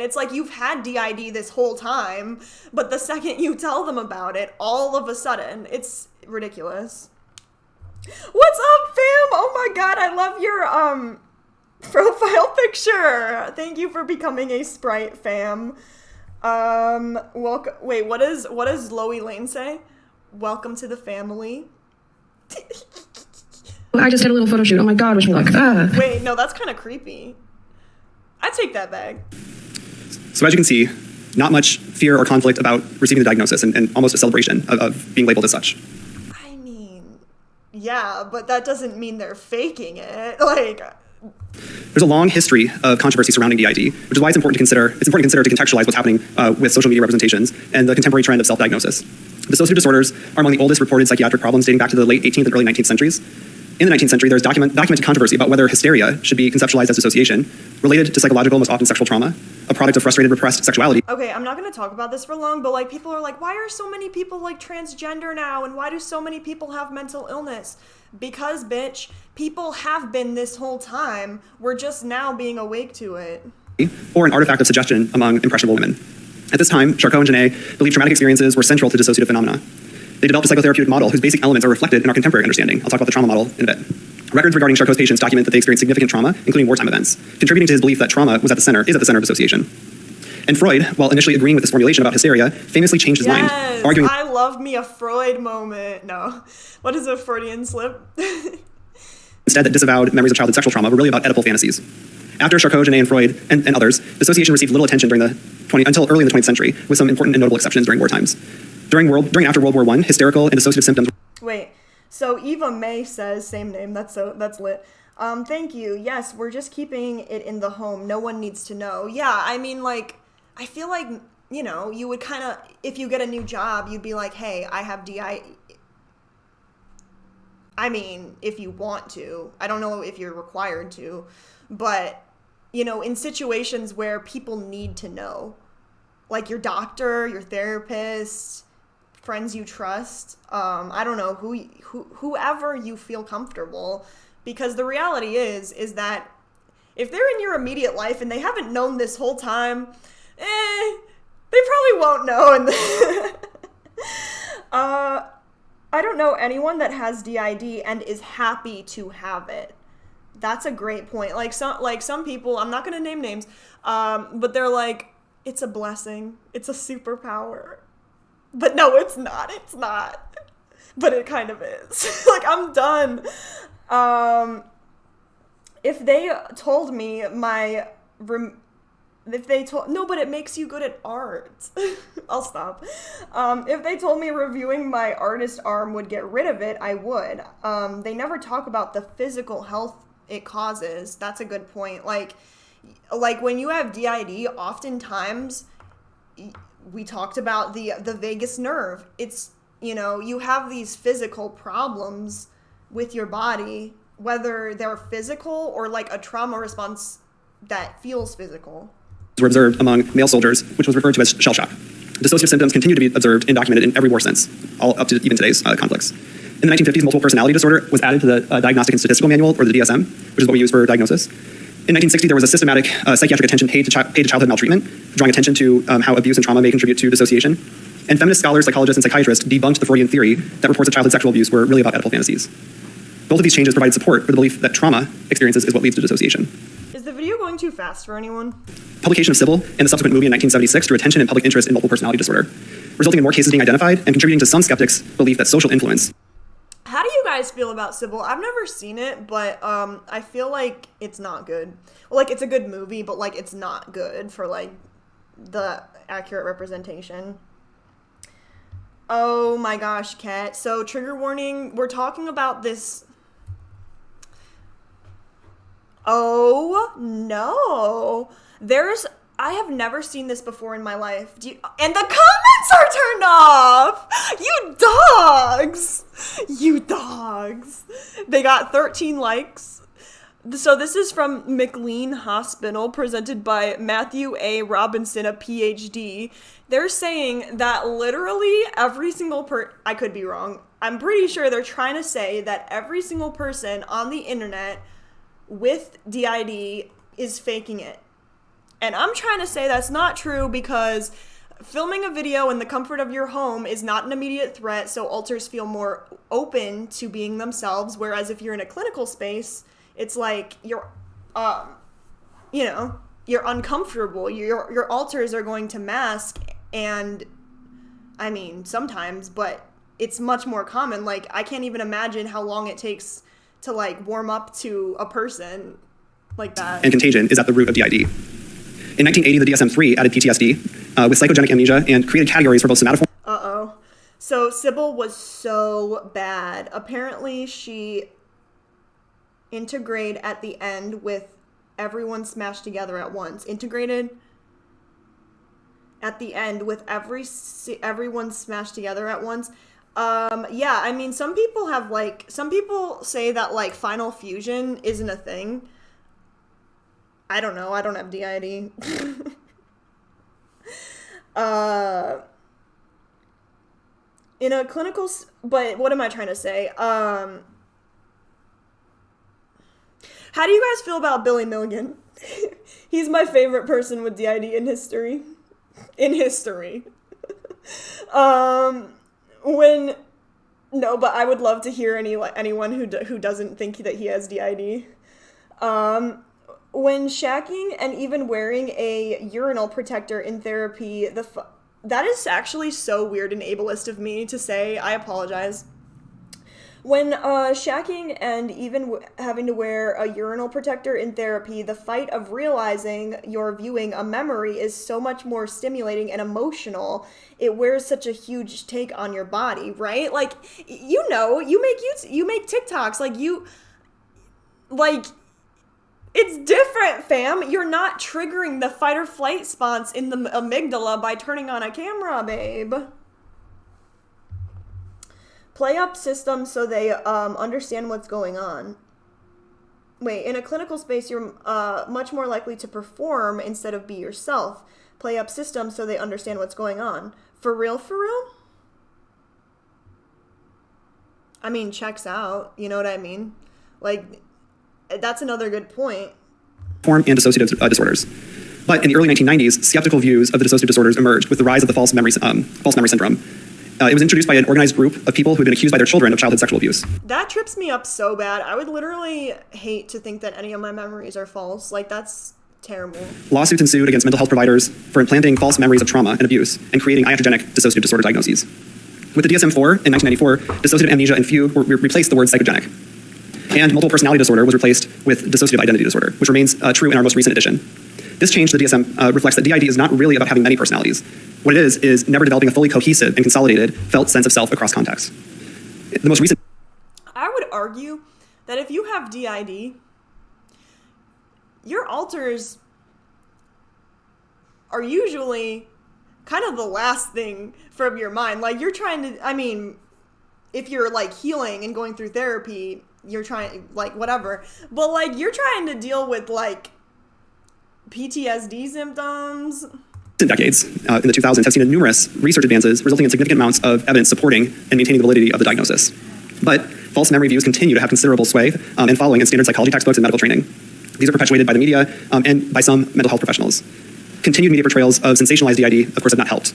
it's like you've had DID this whole time, but the second you tell them about it, all of a sudden, it's ridiculous. What's up, fam? Oh my God, I love your profile picture. Thank you for becoming a Sprite fam. Welcome. Wait, what does Loey Lane say? Welcome to the family. I just did a little photo shoot. Oh my God, wish me luck. Wait, no, that's kind of creepy. I take that back. So as you can see, not much fear or conflict about receiving the diagnosis, and almost a celebration of being labeled as such. I mean, yeah, but that doesn't mean they're faking it. Like, there's a long history of controversy surrounding DID, which is why it's important to consider to contextualize what's happening with social media representations and the contemporary trend of self-diagnosis. Dissociative disorders are among the oldest reported psychiatric problems dating back to the late 18th and early 19th centuries. In the 19th century, there's documented controversy about whether hysteria should be conceptualized as dissociation, related to psychological, most often sexual trauma, a product of frustrated, repressed sexuality. Okay, I'm not going to talk about this for long, but like people are like, why are so many people like transgender now, and why do so many people have mental illness? Because, bitch, people have been this whole time. We're just now being awake to it. Or an artifact of suggestion among impressionable women. At this time, Charcot and Genet believed traumatic experiences were central to dissociative phenomena. They developed a psychotherapeutic model whose basic elements are reflected in our contemporary understanding. I'll talk about the trauma model in a bit. Records regarding Charcot's patients document that they experienced significant trauma, including wartime events, contributing to his belief that trauma is at the center of dissociation. And Freud, while initially agreeing with this formulation about hysteria, famously changed his mind, arguing— I love me a Freud moment. No. What is a Freudian slip? instead that disavowed memories of childhood sexual trauma were really about Oedipal fantasies. After Charcot, Genet, and Freud, and others, dissociation received little attention until early in the 20th century, with some important and notable exceptions during war times. During and after World War I, hysterical and dissociative symptoms— Wait, so Eva May says, same name, that's lit. Thank you. Yes, we're just keeping it in the home. No one needs to know. Yeah, I mean, like, I feel like, you know, you would kind of, if you get a new job, you'd be like, hey, I have DI. I mean, if you want to. I don't know if you're required to. But, you know, in situations where people need to know, like your doctor, your therapist, friends you trust, I don't know, whoever you feel comfortable. Because the reality is that if they're in your immediate life and they haven't known this whole time, they probably won't know. And I don't know anyone that has DID and is happy to have it. That's a great point. Like some people, I'm not going to name names, but they're like, it's a blessing. It's a superpower. But no, it's not. It's not. But it kind of is. Like, I'm done. If they told me no, but it makes you good at art. I'll stop. If they told me reviewing my artist arm would get rid of it, I would. They never talk about the physical health it causes. That's a good point. Like when you have DID, oftentimes we talked about the vagus nerve. It's, you have these physical problems with your body, whether they're physical or like a trauma response that feels physical. Were observed among male soldiers, which was referred to as shell shock. Dissociative symptoms continue to be observed and documented in every war since, all up to even today's conflicts. In the 1950s, multiple personality disorder was added to the Diagnostic and Statistical Manual, or the DSM, which is what we use for diagnosis. In 1960, there was a systematic psychiatric attention paid to childhood maltreatment, drawing attention to how abuse and trauma may contribute to dissociation. And feminist scholars, psychologists, and psychiatrists debunked the Freudian theory that reports of childhood sexual abuse were really about Oedipal fantasies. Both of these changes provided support for the belief that trauma experiences is what leads to dissociation. Is the video going too fast for anyone? Publication of Sybil and the subsequent movie in 1976 drew attention and public interest in multiple personality disorder, resulting in more cases being identified and contributing to some skeptics' belief that social influence. How do you guys feel about Sybil? I've never seen it, but I feel like it's not good. Well, like, it's a good movie, but like it's not good for like the accurate representation. Oh my gosh, Kat. So, trigger warning, we're talking about this. Oh no. I have never seen this before in my life. And the comments are turned off! You dogs! They got 13 likes. So this is from McLeanHospital, presented by Matthew A. Robinson, a PhD. They're saying that literally every single I could be wrong. I'm pretty sure they're trying to say that every single person on the internet with DID is faking it. And I'm trying to say that's not true, because filming a video in the comfort of your home is not an immediate threat, so alters feel more open to being themselves, whereas if you're in a clinical space, it's like you're uncomfortable. Your alters are going to mask, and I mean, sometimes, but it's much more common. Like, I can't even imagine how long it takes to like warm up to a person like that. And contagion is at the root of DID. In 1980, the DSM-3 added PTSD with psychogenic amnesia and created categories for both somatoform. So Sybil was so bad. Apparently, she integrated at the end with everyone smashed together at once. Integrated at the end with everyone smashed together at once. Yeah, I mean, some people say that like final fusion isn't a thing. I don't know. I don't have DID. In a clinical, but what am I trying to say? How do you guys feel about Billy Milligan? He's my favorite person with DID in history. But I would love to hear anyone who doesn't think that he has DID. When shacking and even wearing a urinal protector in therapy, that is actually so weird and ableist of me to say. I apologize. When shacking and even having to wear a urinal protector in therapy, the fight of realizing you're viewing a memory is so much more stimulating and emotional. It wears such a huge take on your body, right? Like, you make TikToks, it's different, fam. You're not triggering the fight or flight response in the amygdala by turning on a camera, babe. Play up systems so they understand what's going on. Wait, in a clinical space, you're much more likely to perform instead of be yourself. Play up systems so they understand what's going on. For real, for real? I mean, checks out. You know what I mean? Like, that's another good point. Form and dissociative disorders. But in the early 1990s, skeptical views of the dissociative disorders emerged with the rise of the false memory syndrome. It was introduced by an organized group of people who had been accused by their children of childhood sexual abuse. That trips me up so bad. I would literally hate to think that any of my memories are false. Like, that's terrible. Lawsuits ensued against mental health providers for implanting false memories of trauma and abuse and creating iatrogenic dissociative disorder diagnoses. With the DSM-4 in 1994, dissociative amnesia and few replaced the word psychogenic. And multiple personality disorder was replaced with dissociative identity disorder, which remains true in our most recent edition. This change to the DSM reflects that DID is not really about having many personalities. What it is never developing a fully cohesive and consolidated felt sense of self across contexts. The most recent... I would argue that if you have DID, your alters are usually kind of the last thing from your mind. Like, you're trying to, I mean, if you're, like, healing and going through therapy, you're trying, like, whatever. But, like, you're trying to deal with, like, PTSD symptoms. In decades, in the 2000s, have seen numerous research advances resulting in significant amounts of evidence supporting and maintaining the validity of the diagnosis. But false memory views continue to have considerable sway and following in standard psychology textbooks and medical training. These are perpetuated by the media and by some mental health professionals. Continued media portrayals of sensationalized DID, of course, have not helped.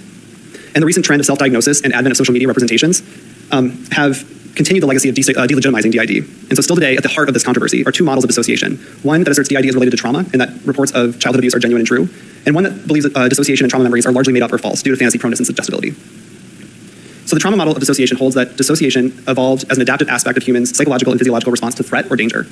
And the recent trend of self-diagnosis and advent of social media representations have continued the legacy of delegitimizing DID. And so still today, at the heart of this controversy are two models of dissociation. One that asserts DID is related to trauma and that reports of childhood abuse are genuine and true, and one that believes that dissociation and trauma memories are largely made up or false due to fantasy proneness and suggestibility. So the trauma model of dissociation holds that dissociation evolved as an adaptive aspect of humans' psychological and physiological response to threat or danger,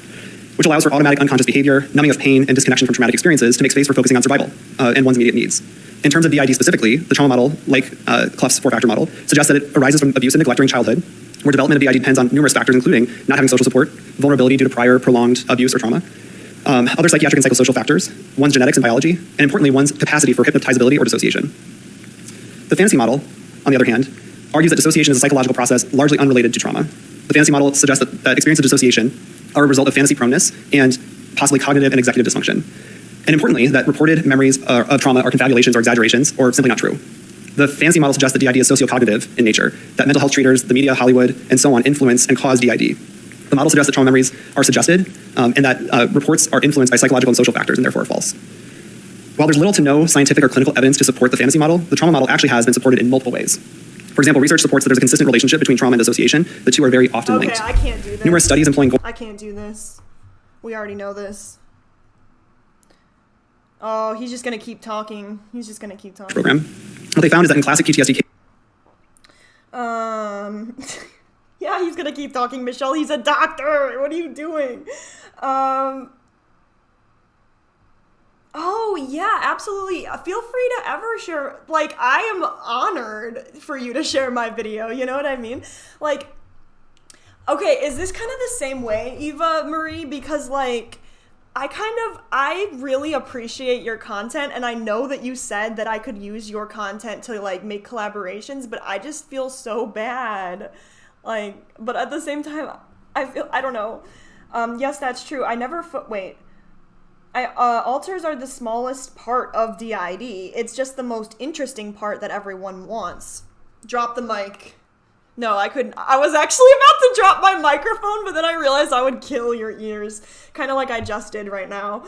which allows for automatic unconscious behavior, numbing of pain, and disconnection from traumatic experiences to make space for focusing on survival and one's immediate needs. In terms of DID specifically, the trauma model, like Clough's four-factor model, suggests that it arises from abuse and neglect during childhood, where development of DID depends on numerous factors, including not having social support, vulnerability due to prior prolonged abuse or trauma, other psychiatric and psychosocial factors, one's genetics and biology, and importantly, one's capacity for hypnotizability or dissociation. The fantasy model, on the other hand, argues that dissociation is a psychological process largely unrelated to trauma. The fantasy model suggests that experiences of dissociation are a result of fantasy proneness and possibly cognitive and executive dysfunction. And importantly, that reported memories of trauma are confabulations or exaggerations or simply not true. The fantasy model suggests that DID is sociocognitive in nature, that mental health treaters, the media, Hollywood, and so on influence and cause DID. The model suggests that trauma memories are suggested and that reports are influenced by psychological and social factors and therefore are false. While there's little to no scientific or clinical evidence to support the fantasy model, the trauma model actually has been supported in multiple ways. For example, research supports that there's a consistent relationship between trauma and dissociation. The two are very often linked. Okay, I can't do this. Numerous studies employing I can't do this. We already know this. Oh, he's just gonna keep talking. He's just gonna keep talking. Program. What they found is that in classic PTSD yeah, he's gonna keep talking, Michelle. He's a doctor. What are you doing? Oh, yeah, absolutely. Feel free to ever share. Like, I am honored for you to share my video. You know what I mean? Like, okay, is this kind of the same way, Eva Marie? Because, like, I really appreciate your content, and I know that you said that I could use your content to, like, make collaborations, but I just feel so bad. Like, but at the same time, I don't know. Yes, that's true. I never, alters are the smallest part of DID. It's just the most interesting part that everyone wants. Drop the mic. No, I couldn't. I was actually about to drop my microphone, but then I realized I would kill your ears. Kind of like I just did right now.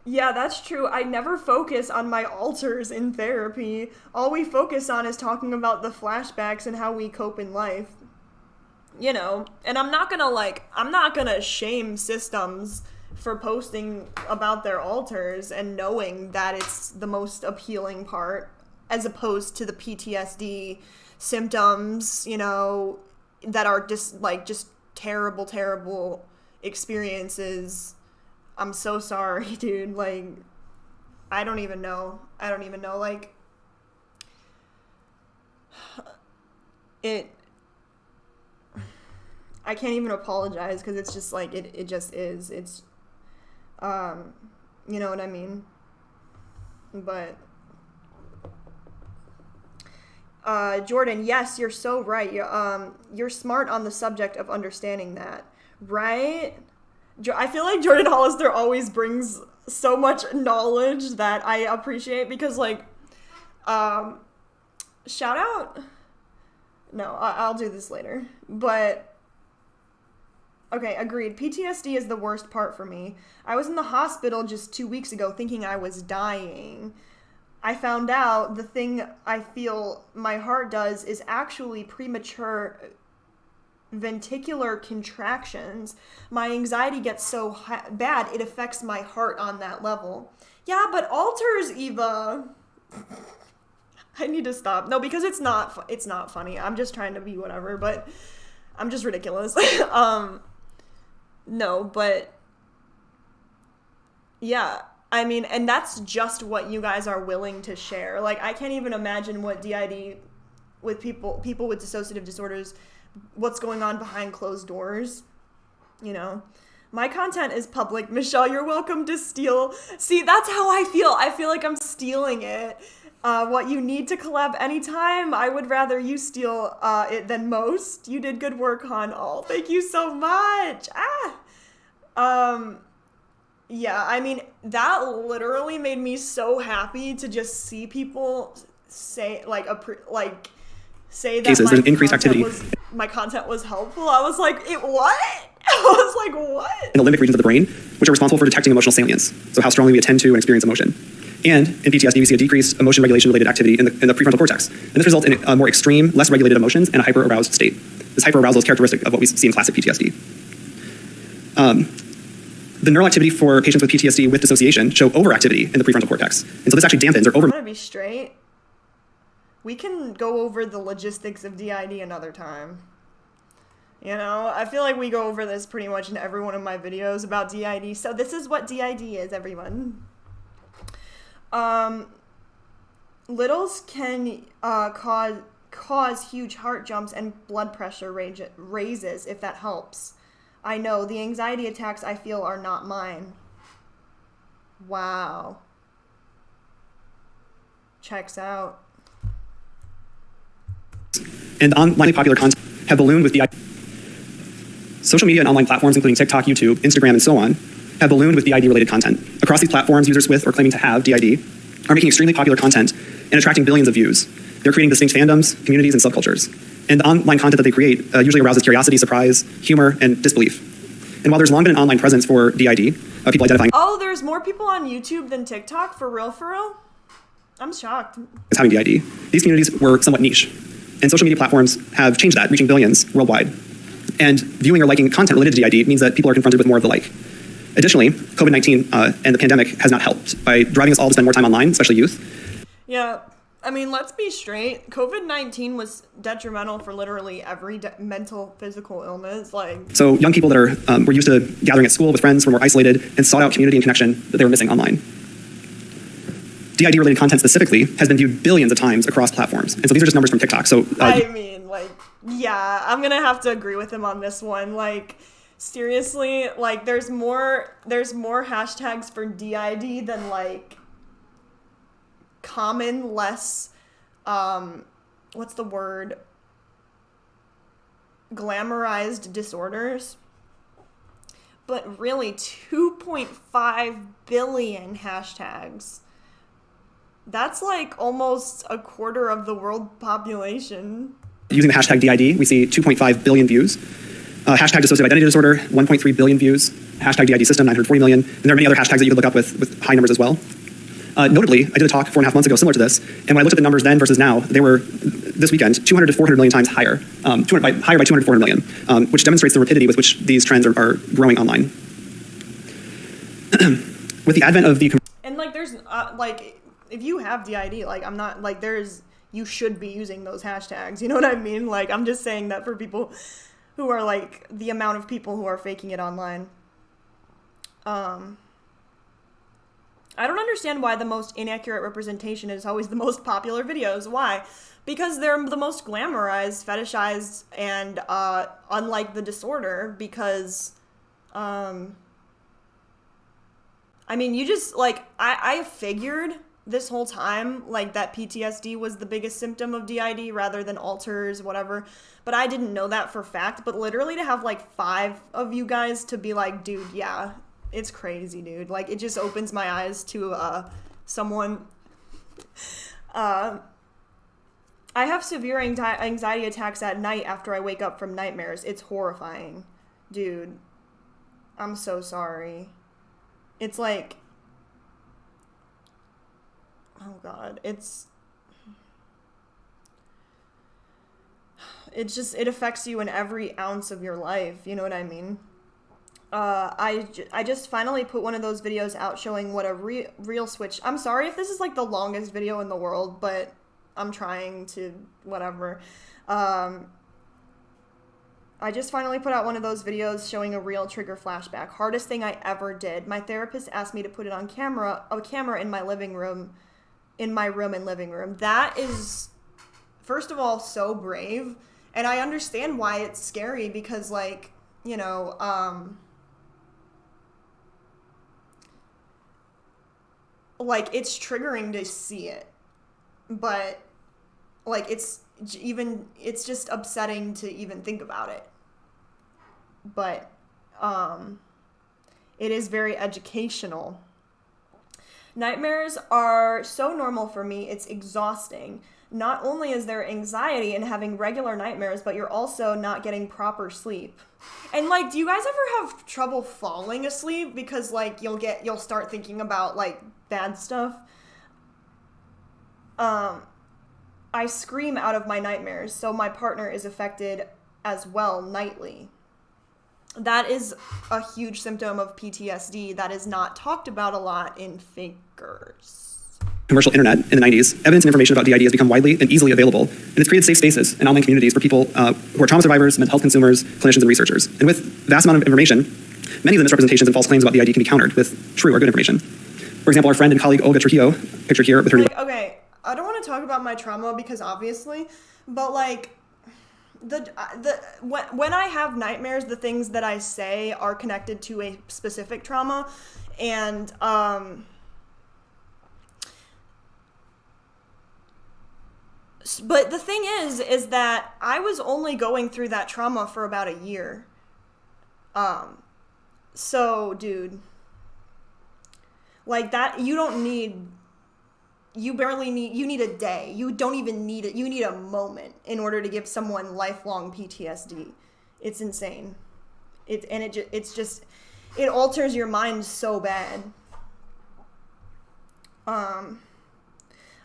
Yeah, that's true. I never focus on my alters in therapy. All we focus on is talking about the flashbacks and how we cope in life. You know, and I'm not gonna shame systems for posting about their alters and knowing that it's the most appealing part as opposed to the PTSD symptoms, you know, that are just terrible, terrible experiences. I'm so sorry, dude. Like, I don't even know. Like, I can't even apologize because it's just like, it just is. It's, you know what I mean? But, Jordan, yes, you're so right. You're smart on the subject of understanding that, right? I feel like Jordan Hollister always brings so much knowledge that I appreciate because, like, shout out. No, I'll do this later. But, okay, agreed. PTSD is the worst part for me. I was in the hospital just 2 weeks ago thinking I was dying. I found out the thing I feel my heart does is actually premature ventricular contractions. My anxiety gets so bad it affects my heart on that level. Yeah, but alters, Eva. I need to stop. No, because it's not funny. I'm just trying to be whatever, but I'm just ridiculous. No, but yeah, I mean, and that's just what you guys are willing to share. Like, I can't even imagine what DID with people with dissociative disorders, what's going on behind closed doors, you know? My content is public. Michelle, you're welcome to steal. See, that's how I feel. I feel like I'm stealing it. What you need to collab anytime. I would rather you steal it than most. You did good work, hon. Oh, thank you so much. Yeah, I mean, that literally made me so happy to just see people say, say that cases, there's increased activity. My content was helpful. I was like, what? I was like, what? In the limbic regions of the brain, which are responsible for detecting emotional salience, so how strongly we attend to and experience emotion. And in PTSD, we see a decreased emotion regulation-related activity in the prefrontal cortex. And this results in more extreme, less regulated emotions and a hyper-aroused state. This hyper-arousal is characteristic of what we see in classic PTSD. The neural activity for patients with PTSD with dissociation show overactivity in the prefrontal cortex. And so this actually dampens or I'm gonna be straight. We can go over the logistics of DID another time. You know, I feel like we go over this pretty much in every one of my videos about DID. So this is what DID is, everyone. Littles can cause huge heart jumps and blood pressure raises, if that helps. I know, the anxiety attacks I feel are not mine. Wow. Checks out. And online popular content have ballooned with DID. Social media and online platforms, including TikTok, YouTube, Instagram, and so on, have ballooned with DID-related content. Across these platforms, users with or claiming to have DID are making extremely popular content and attracting billions of views. They're creating distinct fandoms, communities, and subcultures. And the online content that they create usually arouses curiosity, surprise, humor, and disbelief. And while there's long been an online presence for DID, people identifying Oh, there's more people on YouTube than TikTok? For real, for real? I'm shocked. as having DID, these communities were somewhat niche. And social media platforms have changed that, reaching billions worldwide. And viewing or liking content related to DID means that people are confronted with more of the like. Additionally, COVID-19 and the pandemic has not helped by driving us all to spend more time online, especially youth. Yeah, I mean, let's be straight. COVID-19 was detrimental for literally every mental, physical illness. So young people that were used to gathering at school with friends were more isolated and sought out community and connection that they were missing online. DID-related content specifically has been viewed billions of times across platforms. And so these are just numbers from TikTok. So I mean, yeah, I'm gonna have to agree with him on this one. Seriously, there's more hashtags for DID than common, less what's the word, glamorized disorders. But really, 2.5 billion hashtags. That's almost a quarter of the world population. Using the hashtag DID, we see 2.5 billion views. Hashtag dissociative identity disorder, 1.3 billion views. Hashtag DID system, 940 million. And there are many other hashtags that you could look up with high numbers as well. Notably, I did a talk 4.5 months ago similar to this, and when I looked at the numbers then versus now, they were, this weekend, 200 to 400 million times higher. Higher by 200 to 400 million, which demonstrates the rapidity with which these trends are growing online. With the advent of the... And there's, if you have DID, I'm not, you should be using those hashtags, you know what I mean? I'm just saying that for people who are, the amount of people who are faking it online. I don't understand why the most inaccurate representation is always the most popular videos. Why? Because they're the most glamorized, fetishized, and unlike the disorder, because, I mean, you just, I figured this whole time, that PTSD was the biggest symptom of DID rather than alters, whatever, but I didn't know that for fact. But literally to have, 5 of you guys to be dude, yeah, it's crazy, dude. It just opens my eyes to someone. I have severe anxiety attacks at night after I wake up from nightmares. It's horrifying. Dude, I'm so sorry. It's oh God, it affects you in every ounce of your life. You know what I mean? I just finally put one of those videos out showing what a real switch. I'm sorry if this is the longest video in the world, but I'm trying to whatever. I just finally put out one of those videos showing a real trigger flashback. Hardest thing I ever did. My therapist asked me to put it on camera, a camera in my living room, in my room and living room. That is, first of all, so brave. And I understand why it's scary because like, it's triggering to see it, but, like, it's just upsetting to even think about it. But, it is very educational. Nightmares are so normal for me, it's exhausting. Not only is there anxiety in having regular nightmares, but you're also not getting proper sleep. And, like, do you guys ever have trouble falling asleep? Because, like, you'll start thinking about, like, bad stuff. I scream out of my nightmares, so my partner is affected as well nightly. That is a huge symptom of PTSD that is not talked about a lot in fakers. Commercial internet in the 90s, evidence and information about DID has become widely and easily available, and it's created safe spaces and online communities for people who are trauma survivors, mental health consumers, clinicians, and researchers. And with vast amount of information, many of the misrepresentations and false claims about DID can be countered with true or good information. For example, our friend and colleague Olga Trujillo, pictured here with her... Like, okay, I don't want to talk about my trauma because obviously, but, like, when I have nightmares, the things that I say are connected to a specific trauma, and but the thing is that I was only going through that trauma for about a year. So, dude, like, that, you need a day. You don't even need it. You need a moment in order to give someone lifelong PTSD. It's insane. It alters your mind so bad.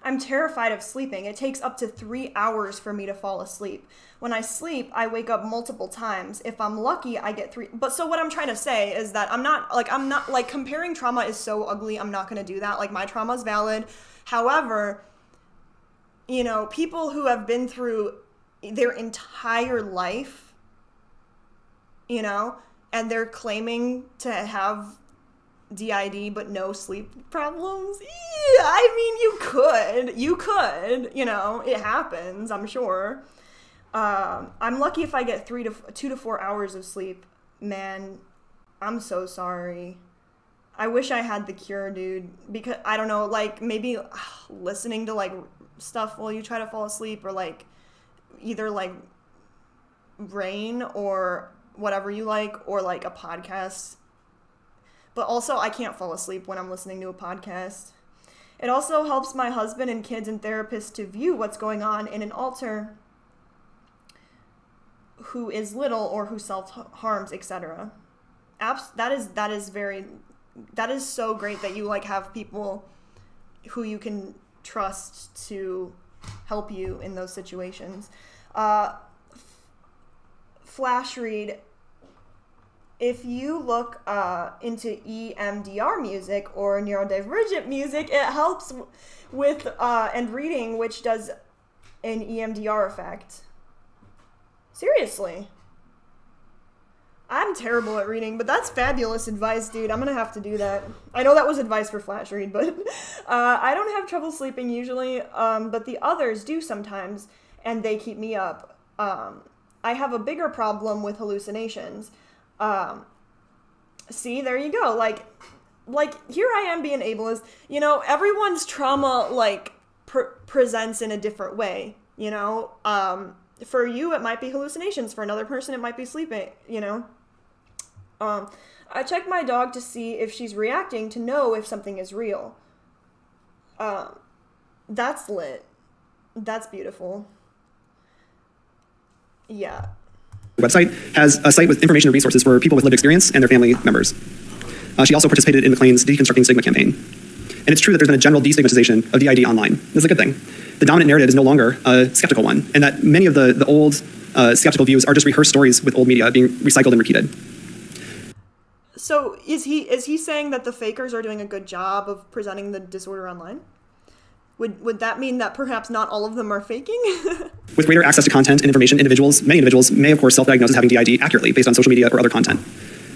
I'm terrified of sleeping. It takes up to 3 hours for me to fall asleep. When I sleep, I wake up multiple times. If I'm lucky, I get 3. But so what I'm trying to say is that I'm not comparing trauma is so ugly. I'm not going to do that. Like, my trauma is valid. However, you know, people who have been through their entire life, you know, and they're claiming to have DID but no sleep problems. Yeah, I mean, you could, you know, it happens, I'm sure. I'm lucky if I get 2 to 4 hours of sleep. Man, I'm so sorry. I wish I had the cure, dude, because I don't know, like, maybe listening to, like, stuff while you try to fall asleep, or, like, either, like, rain or whatever you like, or, like, a podcast. But also, I can't fall asleep when I'm listening to a podcast. It also helps my husband and kids and therapists to view what's going on in an alter who is little or who self-harms, etc. That is so great that you, like, have people who you can trust to help you in those situations. Flash read. If you look into EMDR music or neurodivergent music, it helps with and reading, which does an EMDR effect. Seriously. I'm terrible at reading, but that's fabulous advice, dude. I'm going to have to do that. I know that was advice for Flash Read, but I don't have trouble sleeping usually, but the others do sometimes, and they keep me up. I have a bigger problem with hallucinations. See, there you go. Like here I am being ableist. You know, everyone's trauma, like, presents in a different way, you know? For you, it might be hallucinations. For another person, it might be sleeping, you know? I check my dog to see if she's reacting to know if something is real. That's lit. That's beautiful. Yeah. Website has a site with information and resources for people with lived experience and their family members. She also participated in McLean's Deconstructing Stigma campaign. And it's true that there's been a general destigmatization of DID online. This is a good thing. The dominant narrative is no longer a skeptical one, and that many of the old skeptical views are just rehearsed stories with old media being recycled and repeated. So is he saying that the fakers are doing a good job of presenting the disorder online? Would that mean that perhaps not all of them are faking? With greater access to content and information, many individuals may, of course, self-diagnose as having DID accurately based on social media or other content.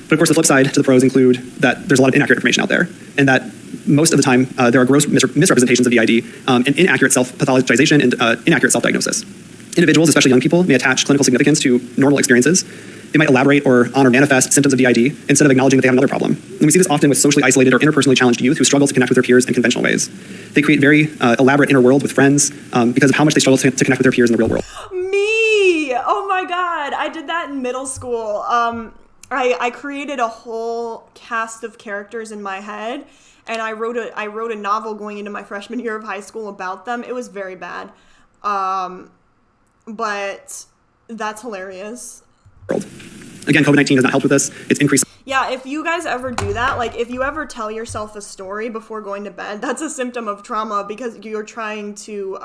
But of course, the flip side to the pros include that there's a lot of inaccurate information out there, and that most of the time there are gross misrepresentations of DID and inaccurate self-pathologization and inaccurate self-diagnosis. Individuals, especially young people, may attach clinical significance to normal experiences They might elaborate or manifest symptoms of DID instead of acknowledging that they have another problem. And we see this often with socially isolated or interpersonally challenged youth who struggle to connect with their peers in conventional ways. They create very elaborate inner world with friends because of how much they struggle to connect with their peers in the real world. Me! Oh my god, I did that in middle school. I created a whole cast of characters in my head, and I wrote a novel going into my freshman year of high school about them. It was very bad. But that's hilarious. Again, COVID-19 has not helped with this. It's increased. Yeah, if you guys ever do that, like if you ever tell yourself a story before going to bed, that's a symptom of trauma because you're trying to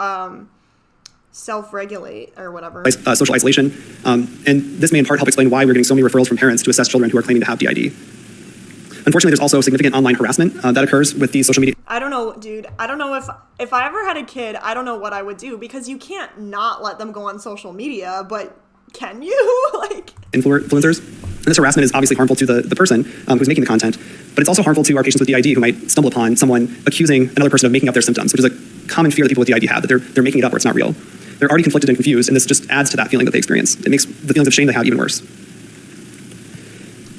self-regulate or whatever. Social isolation. And this may in part help explain why we're getting so many referrals from parents to assess children who are claiming to have DID. Unfortunately, there's also significant online harassment that occurs with these social media. I don't know, dude. I don't know if I ever had a kid, I don't know what I would do because you can't not let them go on social media, but can you? Like influencers. And this harassment is obviously harmful to the person who's making the content, but it's also harmful to our patients with DID who might stumble upon someone accusing another person of making up their symptoms, which is a common fear that people with DID have, that they're making it up or it's not real. They're already conflicted and confused, and this just adds to that feeling that they experience. It makes the feelings of shame they have even worse.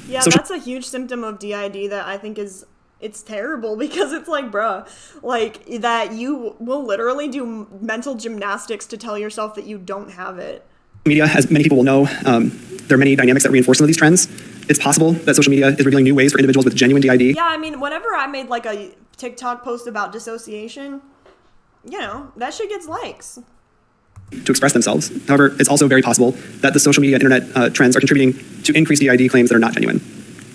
Yeah, that's a huge symptom of DID that I think it's terrible because it's like, bruh, like that you will literally do mental gymnastics to tell yourself that you don't have it. Media, as many people will know, there are many dynamics that reinforce some of these trends. It's possible that social media is revealing new ways for individuals with genuine DID. Yeah, I mean, whenever I made like a TikTok post about dissociation, you know, that shit gets likes. To express themselves. However, it's also very possible that the social media and internet trends are contributing to increased DID claims that are not genuine.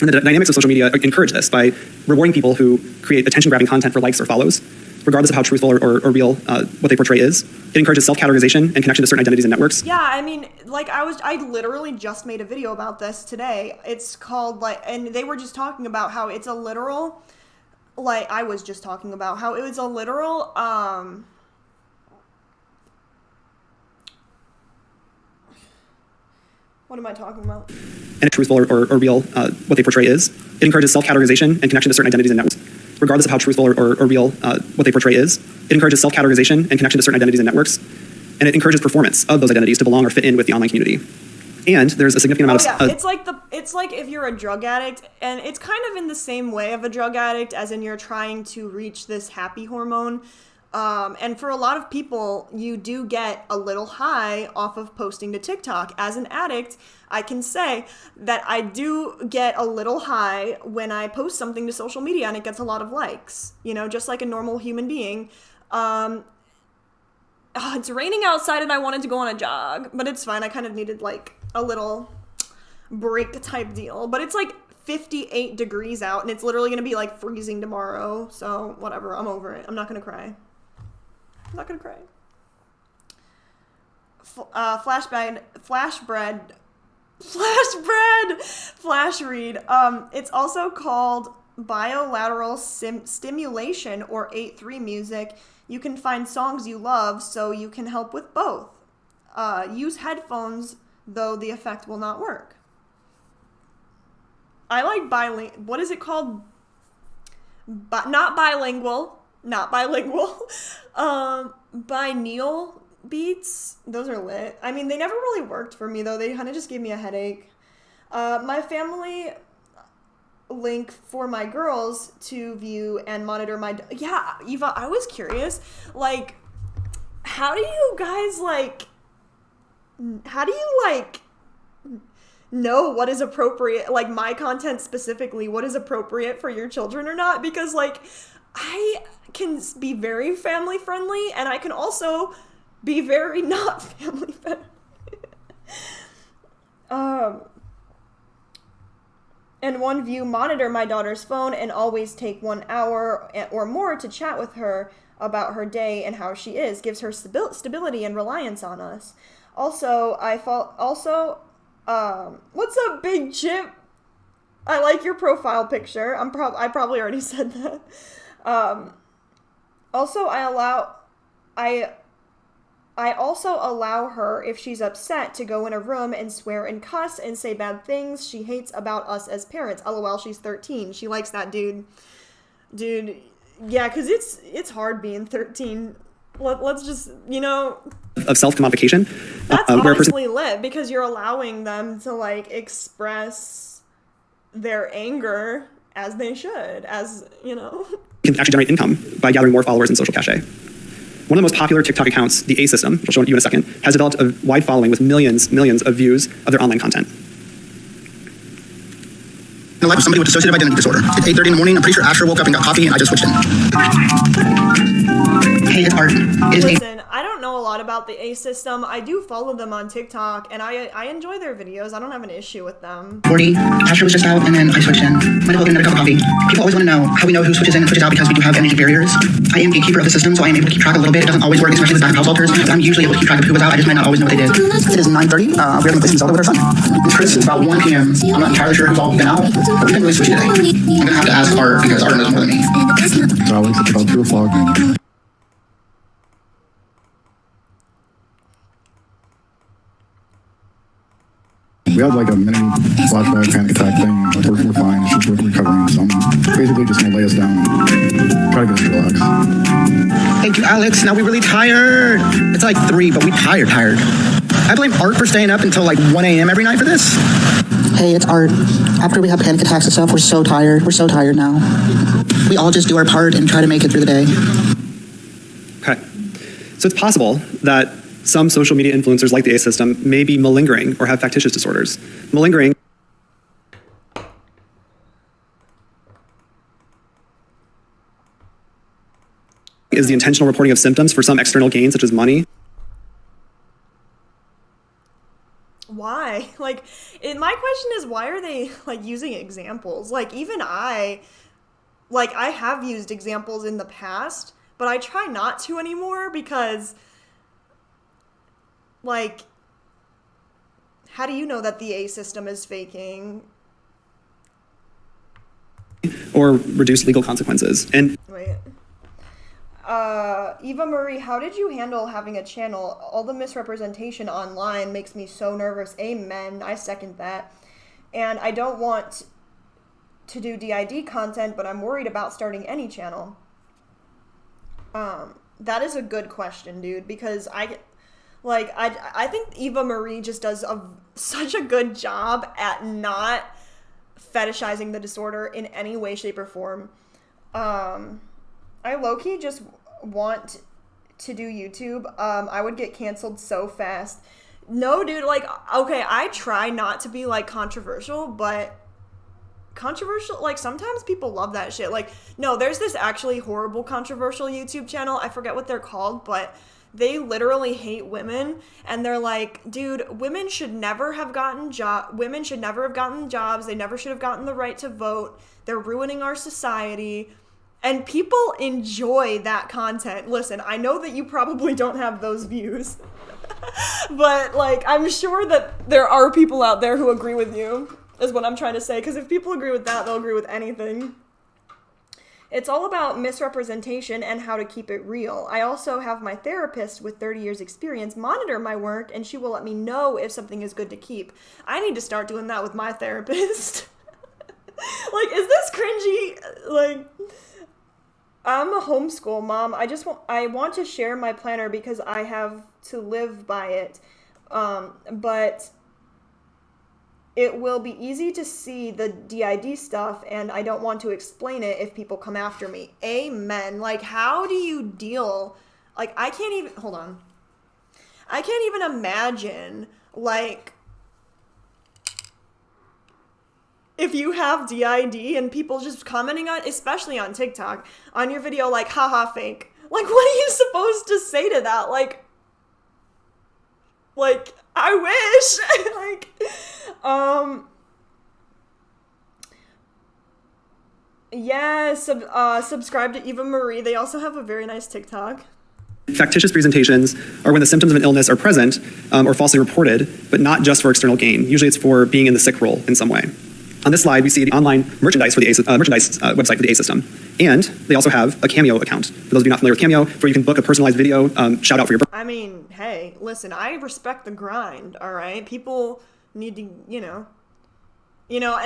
And the dynamics of social media encourage this by rewarding people who create attention-grabbing content for likes or follows, regardless of how truthful or real what they portray is. It encourages self-categorization and connection to certain identities and networks. Yeah, I mean, like I literally just made a video about this today. It's called and they were just talking about how it's a literal, I was just talking about how it was a literal, what am I talking about? And truthful or real what they portray is. It encourages self-categorization and connection to certain identities and networks, regardless of how truthful or real what they portray is. It encourages self-categorization and connection to certain identities and networks, and it encourages performance of those identities to belong or fit in with the online community. And there's a significant amount of... It's like if you're a drug addict, and it's kind of in the same way of a drug addict, as in you're trying to reach this happy hormone. And for a lot of people, you do get a little high off of posting to TikTok. As an addict, I can say that I do get a little high when I post something to social media and it gets a lot of likes, you know, just like a normal human being. It's raining outside and I wanted to go on a jog, but it's fine. I kind of needed like a little break type deal, but it's like 58 degrees out and it's literally going to be like freezing tomorrow. So whatever, I'm over it. I'm not going to cry. I'm not gonna cry. Flash read. It's also called bilateral stimulation or 8-3 music. You can find songs you love, so you can help with both. Use headphones, though the effect will not work. I like bilingual. What is it called? Not bilingual. Binaural beats. Those are lit. I mean, they never really worked for me, though. They kind of just gave me a headache. My family link for my girls to view and monitor my... Yeah, Eva, I was curious. Like, how do you guys, know what is appropriate, like my content specifically, what is appropriate for your children or not? Because, I can be very family friendly and I can also be very not family friendly. And one view, monitor my daughter's phone and always take 1 hour or more to chat with her about her day and how she is. Gives her stability and reliance on us. Also, what's up, Big Chip? I like your profile picture. I probably already said that. Also, I also allow her, if she's upset, to go in a room and swear and cuss and say bad things she hates about us as parents. LOL, she's 13. She likes that dude. Dude, yeah, because it's hard being 13. Let's just, of self-commodification. That's where a person honestly lit, because you're allowing them to like express their anger as they should, as you know. can actually generate income by gathering more followers in social cachet. One of the most popular TikTok accounts, the A System, which I'll show you in a second, has developed a wide following with millions of views of their online content. In the life of somebody with dissociative identity disorder. It's 8:30 in the morning. I'm pretty sure Asher woke up and got coffee, and I just switched in. Hey, it's Art. It is Listen, I don't know a lot about the A System. I do follow them on TikTok, and I enjoy their videos. I don't have an issue with them. 8:40. Asher was just out, and then I switched in. Went to go get another cup of coffee. People always want to know how we know who switches in and switches out because we do have energy barriers. I am gatekeeper of the system, so I am able to keep track a little bit. It doesn't always work, especially with back of house alters, but I'm usually able to keep track of who was out. I just might not always know what they did. It is 9:30. We're in the place in Zelda with our son. It's Chris. It's about 1 p.m. I'm not entirely sure who's all been out, but we've been really switchy today. I'm going to have to ask Art because Art knows more than me. So Alex, it's about 2 o'clock. We had like a mini flashback panic attack thing. Like we're fine. It's just we're recovering some. Basically just gonna lay us down and try to get us to relax. Thank you, Alex. Now we're really tired. It's like 3, but we tired. I blame Art for staying up until like 1 a.m. every night for this. Hey, it's Art. After we have panic attacks and stuff, we're so tired. We're so tired now. We all just do our part and try to make it through the day. Okay. So it's possible that some social media influencers like the A System may be malingering or have factitious disorders. Malingering is the intentional reporting of symptoms for some external gain, such as money. Why? Like, my question is, why are they like using examples? Like, even I have used examples in the past, but I try not to anymore because, like, how do you know that the A System is faking? Or reduce legal consequences. And Wait. Eva Marie, how did you handle having a channel? All the misrepresentation online makes me so nervous. Amen. I second that. And I don't want to do DID content, but I'm worried about starting any channel. That is a good question, dude, because I think Eva Marie just does such a good job at not fetishizing the disorder in any way, shape, or form. I low-key just want to do YouTube. I would get canceled so fast. No, dude, like, okay, I try not to be, like, controversial, but controversial, like, sometimes people love that shit. Like, no, there's this actually horrible controversial YouTube channel. I forget what they're called, but they literally hate women, and they're like, dude, women should never have gotten jobs. They never should have gotten the right to vote. They're ruining our society. And people enjoy that content. Listen, I know that you probably don't have those views, but like, I'm sure that there are people out there who agree with you, is what I'm trying to say. Because if people agree with that, they'll agree with anything. It's all about misrepresentation and how to keep it real. I also have my therapist with 30 years experience monitor my work, and she will let me know if something is good to keep. I need to start doing that with my therapist. Like, is this cringy? Like, I'm a homeschool mom. I want to share my planner because I have to live by it. But it will be easy to see the DID stuff, and I don't want to explain it if people come after me. Amen. Like, how do you deal? Like, I can't even imagine, like, if you have DID and people just commenting on, especially on TikTok, on your video, like, haha, fake. Like, what are you supposed to say to that? Like, I wish. Subscribe to Eva Marie. They also have a very nice TikTok. factitious presentations are when the symptoms of an illness are present or falsely reported, but not just for external gain. Usually it's for being in the sick role in some way. On this slide, we see the online merchandise for the website for the A System. And they also have a Cameo account. For those of you not familiar with Cameo, where you can book a personalized video shout out for your birthday. I mean, hey, listen, I respect the grind, all right? People need to, and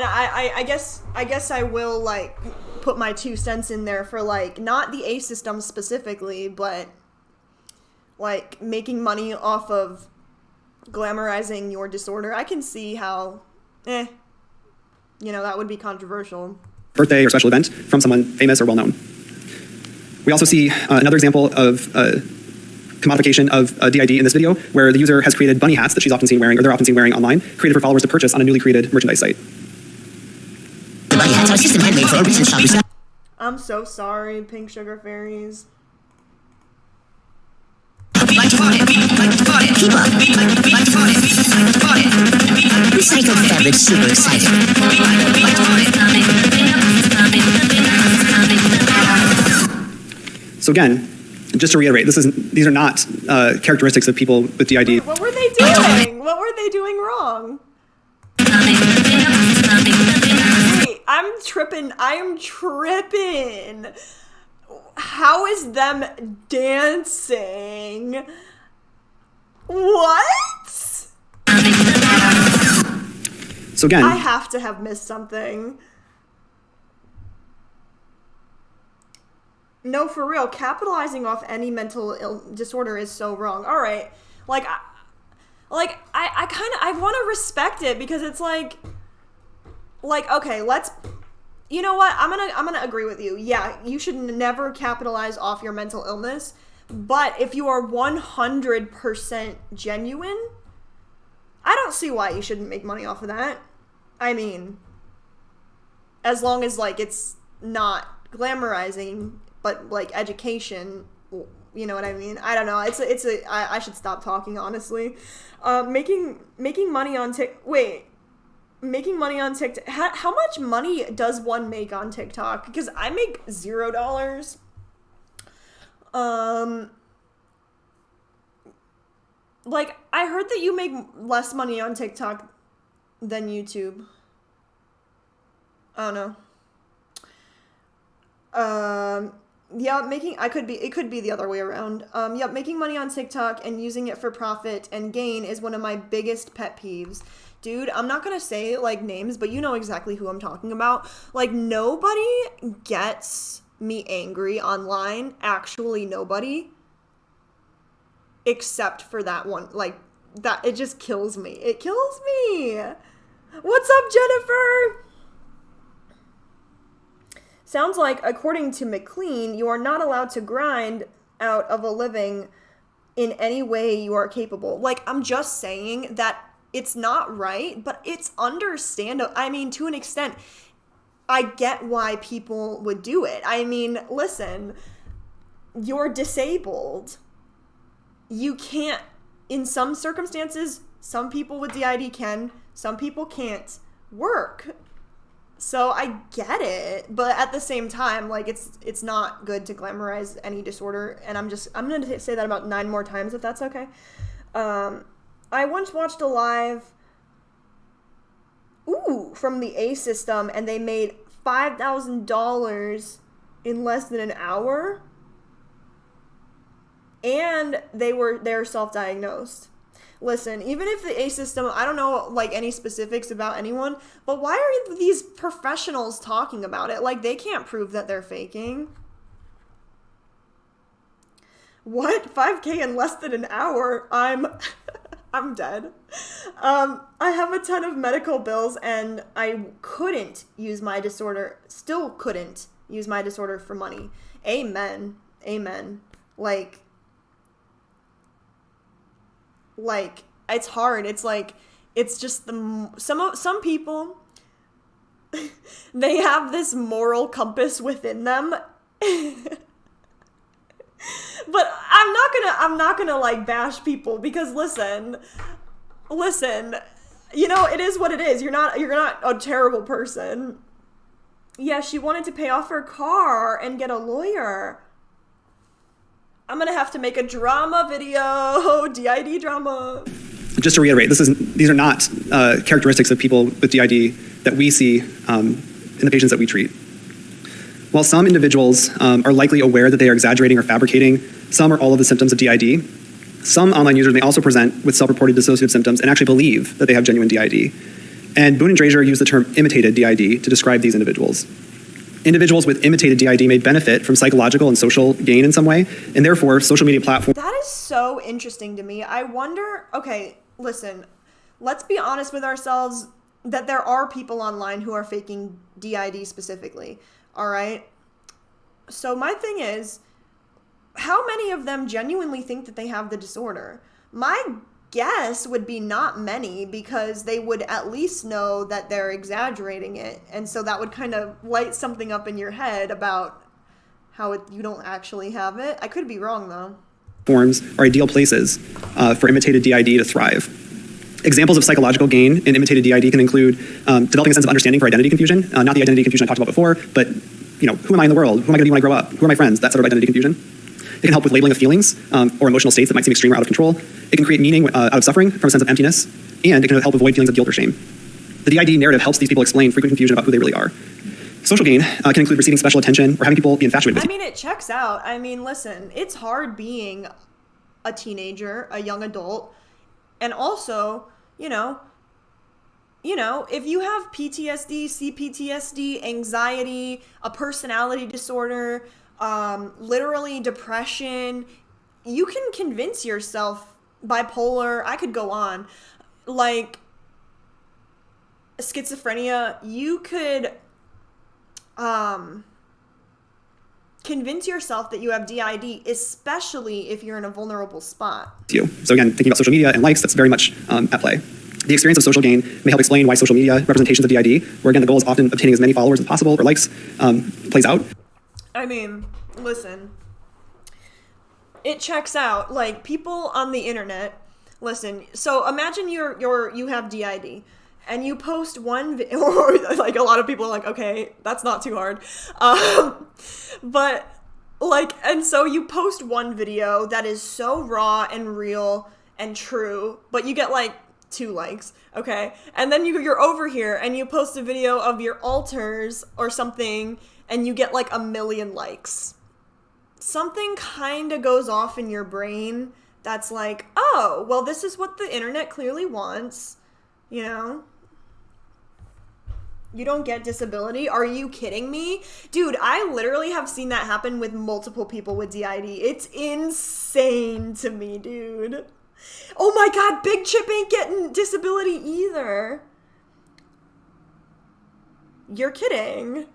I guess I will, like, put my 2 cents in there for, like, not the A System specifically, but like making money off of glamorizing your disorder, I can see how, that would be controversial. Birthday or special event from someone famous or well-known. We also see another example of commodification of DID in this video, where the user has created bunny hats that she's often seen wearing, or they're often seen wearing online, created for followers to purchase on a newly created merchandise site. The bunny hats are a system handmade for a recent shop. I'm so sorry, Pink Sugar Fairies. Recycled fabric, super exciting. So again, just to reiterate, these are not characteristics of people with DID. What were they doing? What were they doing wrong? Wait, I'm tripping. I am tripping. How is them dancing? What? So again, I have to have missed something. No, for real, capitalizing off any mental disorder is so wrong. All right, I want to respect it, because it's like, okay, you know what? I'm gonna agree with you. Yeah, you should never capitalize off your mental illness, but if you are 100% genuine, I don't see why you shouldn't make money off of that. I mean, as long as it's not glamorizing, but education, you know what I mean? I don't know. I should stop talking, honestly. Making money on making money on TikTok. How much money does one make on TikTok? Because I make $0. I heard that you make less money on TikTok than YouTube. I don't know. Yeah, it could be the other way around. Yeah, making money on TikTok and using it for profit and gain is one of my biggest pet peeves. Dude, I'm not gonna say names, but you know exactly who I'm talking about. Nobody gets me angry online. Actually, nobody. Except for that one. That, it just kills me. It kills me. What's up, Jennifer? Sounds like, according to McLean, you are not allowed to grind out of a living in any way you are capable. I'm just saying that it's not right, but it's understandable. I mean, to an extent, I get why people would do it. I mean, listen, you're disabled. You can't, in some circumstances, some people with DID can, some people can't work. So I get it, but at the same time, it's not good to glamorize any disorder, and I'm going to say that about 9 more times, if that's okay. I once watched a live, from the A system, and they made $5,000 in less than an hour, and they're self-diagnosed. Listen, even if the A system, I don't know any specifics about anyone, but why are these professionals talking about it? They can't prove that they're faking. What? 5K in less than an hour? I'm dead. I have a ton of medical bills, and I couldn't use my disorder, still couldn't use my disorder for money. Amen. Amen. It's hard. It's just some people, they have this moral compass within them. But I'm not gonna bash people, because listen, it is what it is. You're not a terrible person. Yeah, she wanted to pay off her car and get a lawyer. I'm gonna have to make a drama video, DID drama. just to reiterate, these are not characteristics of people with DID that we see in the patients that we treat. While some individuals are likely aware that they are exaggerating or fabricating some or all of the symptoms of DID, some online users may also present with self-reported dissociative symptoms and actually believe that they have genuine DID. And Boone and Drazier use the term imitated DID to describe these individuals. Individuals with imitated DID may benefit from psychological and social gain in some way, and therefore social media platforms. That is so interesting to me. I wonder, okay, listen, let's be honest with ourselves that there are people online who are faking DID specifically, all right? So my thing is, how many of them genuinely think that they have the disorder? My guess would be not many, because they would at least know that they're exaggerating it. And so that would kind of light something up in your head about how you don't actually have it. I could be wrong, though. Forms are ideal places for imitated DID to thrive. Examples of psychological gain in imitated DID can include developing a sense of understanding for identity confusion, not the identity confusion I talked about before, but who am I in the world? Who am I going to be when I grow up? Who are my friends? That sort of identity confusion. It can help with labeling of feelings or emotional states that might seem extreme or out of control. It can create meaning out of suffering from a sense of emptiness, and it can help avoid feelings of guilt or shame. The DID narrative helps these people explain frequent confusion about who they really are. Social gain can include receiving special attention or having people be infatuated with. I mean, it checks out. I mean, listen, it's hard being a teenager, a young adult, and also, if you have PTSD, CPTSD, anxiety, a personality disorder, literally depression, you can convince yourself, bipolar, I could go on, like schizophrenia, you could convince yourself that you have DID, especially if you're in a vulnerable spot. So again, thinking about social media and likes, that's very much at play. The experience of social gain may help explain why social media representations of DID, where again the goal is often obtaining as many followers as possible or likes, plays out. I mean, listen, it checks out. Like, people on the internet, listen, so imagine you have DID and you post one or like a lot of people are like, okay, that's not too hard. But like, and so you post one video that is so raw and real and true, but you get like 2 likes, okay? And then you're over here and you post a video of your altars or something and you get like 1 million likes. Something kind of goes off in your brain that's like, oh, well, this is what the internet clearly wants, You don't get disability? Are you kidding me? Dude, I literally have seen that happen with multiple people with DID. It's insane to me, dude. Oh my God, Big Chip ain't getting disability either. You're kidding.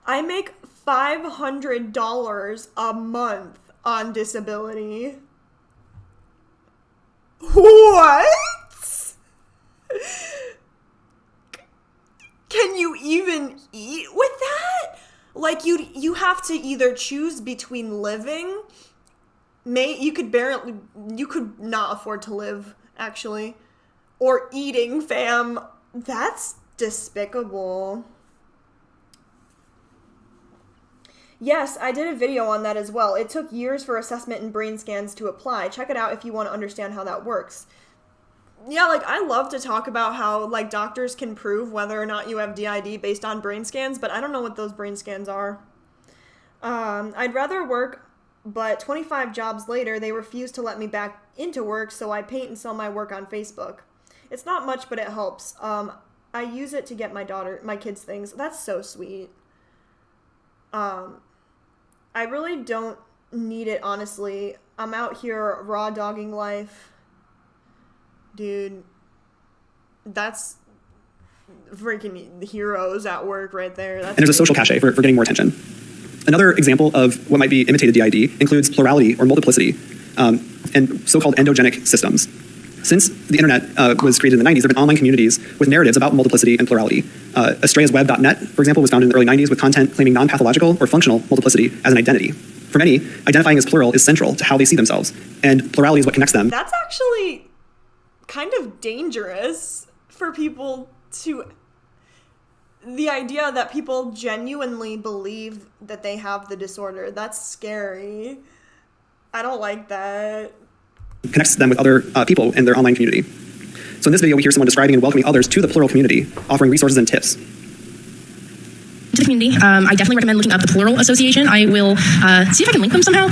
I make $500 a month on disability. What? Can you even eat with that? Like, you have to either choose between living. You could not afford to live, actually. Or eating, fam. That's despicable. Yes, I did a video on that as well. It took years for assessment and brain scans to apply. Check it out if you want to understand how that works. Yeah, like, I love to talk about how, like, doctors can prove whether or not you have DID based on brain scans, but I don't know what those brain scans are. I'd rather work, but 25 jobs later, they refused to let me back into work, so I paint and sell my work on Facebook. It's not much, but it helps. I use it to get my kids things. That's so sweet. I really don't need it, honestly. I'm out here raw dogging life. Dude, that's freaking heroes at work right there. That's and there's a social cachet for getting more attention. Another example of what might be imitated DID includes plurality or multiplicity and so-called endogenic systems. Since the internet was created in the 90s, there have been online communities with narratives about multiplicity and plurality. AstrayasWeb.net, for example, was founded in the early 90s with content claiming non-pathological or functional multiplicity as an identity. For many, identifying as plural is central to how they see themselves, and plurality is what connects them. That's actually kind of dangerous for people to... The idea that people genuinely believe that they have the disorder, that's scary. I don't like that. Connects them with other people in their online community. So in this video, we hear someone describing and welcoming others to the plural community, offering resources and tips. to the community. I definitely recommend looking up the Plural Association. I will see if I can link them somehow.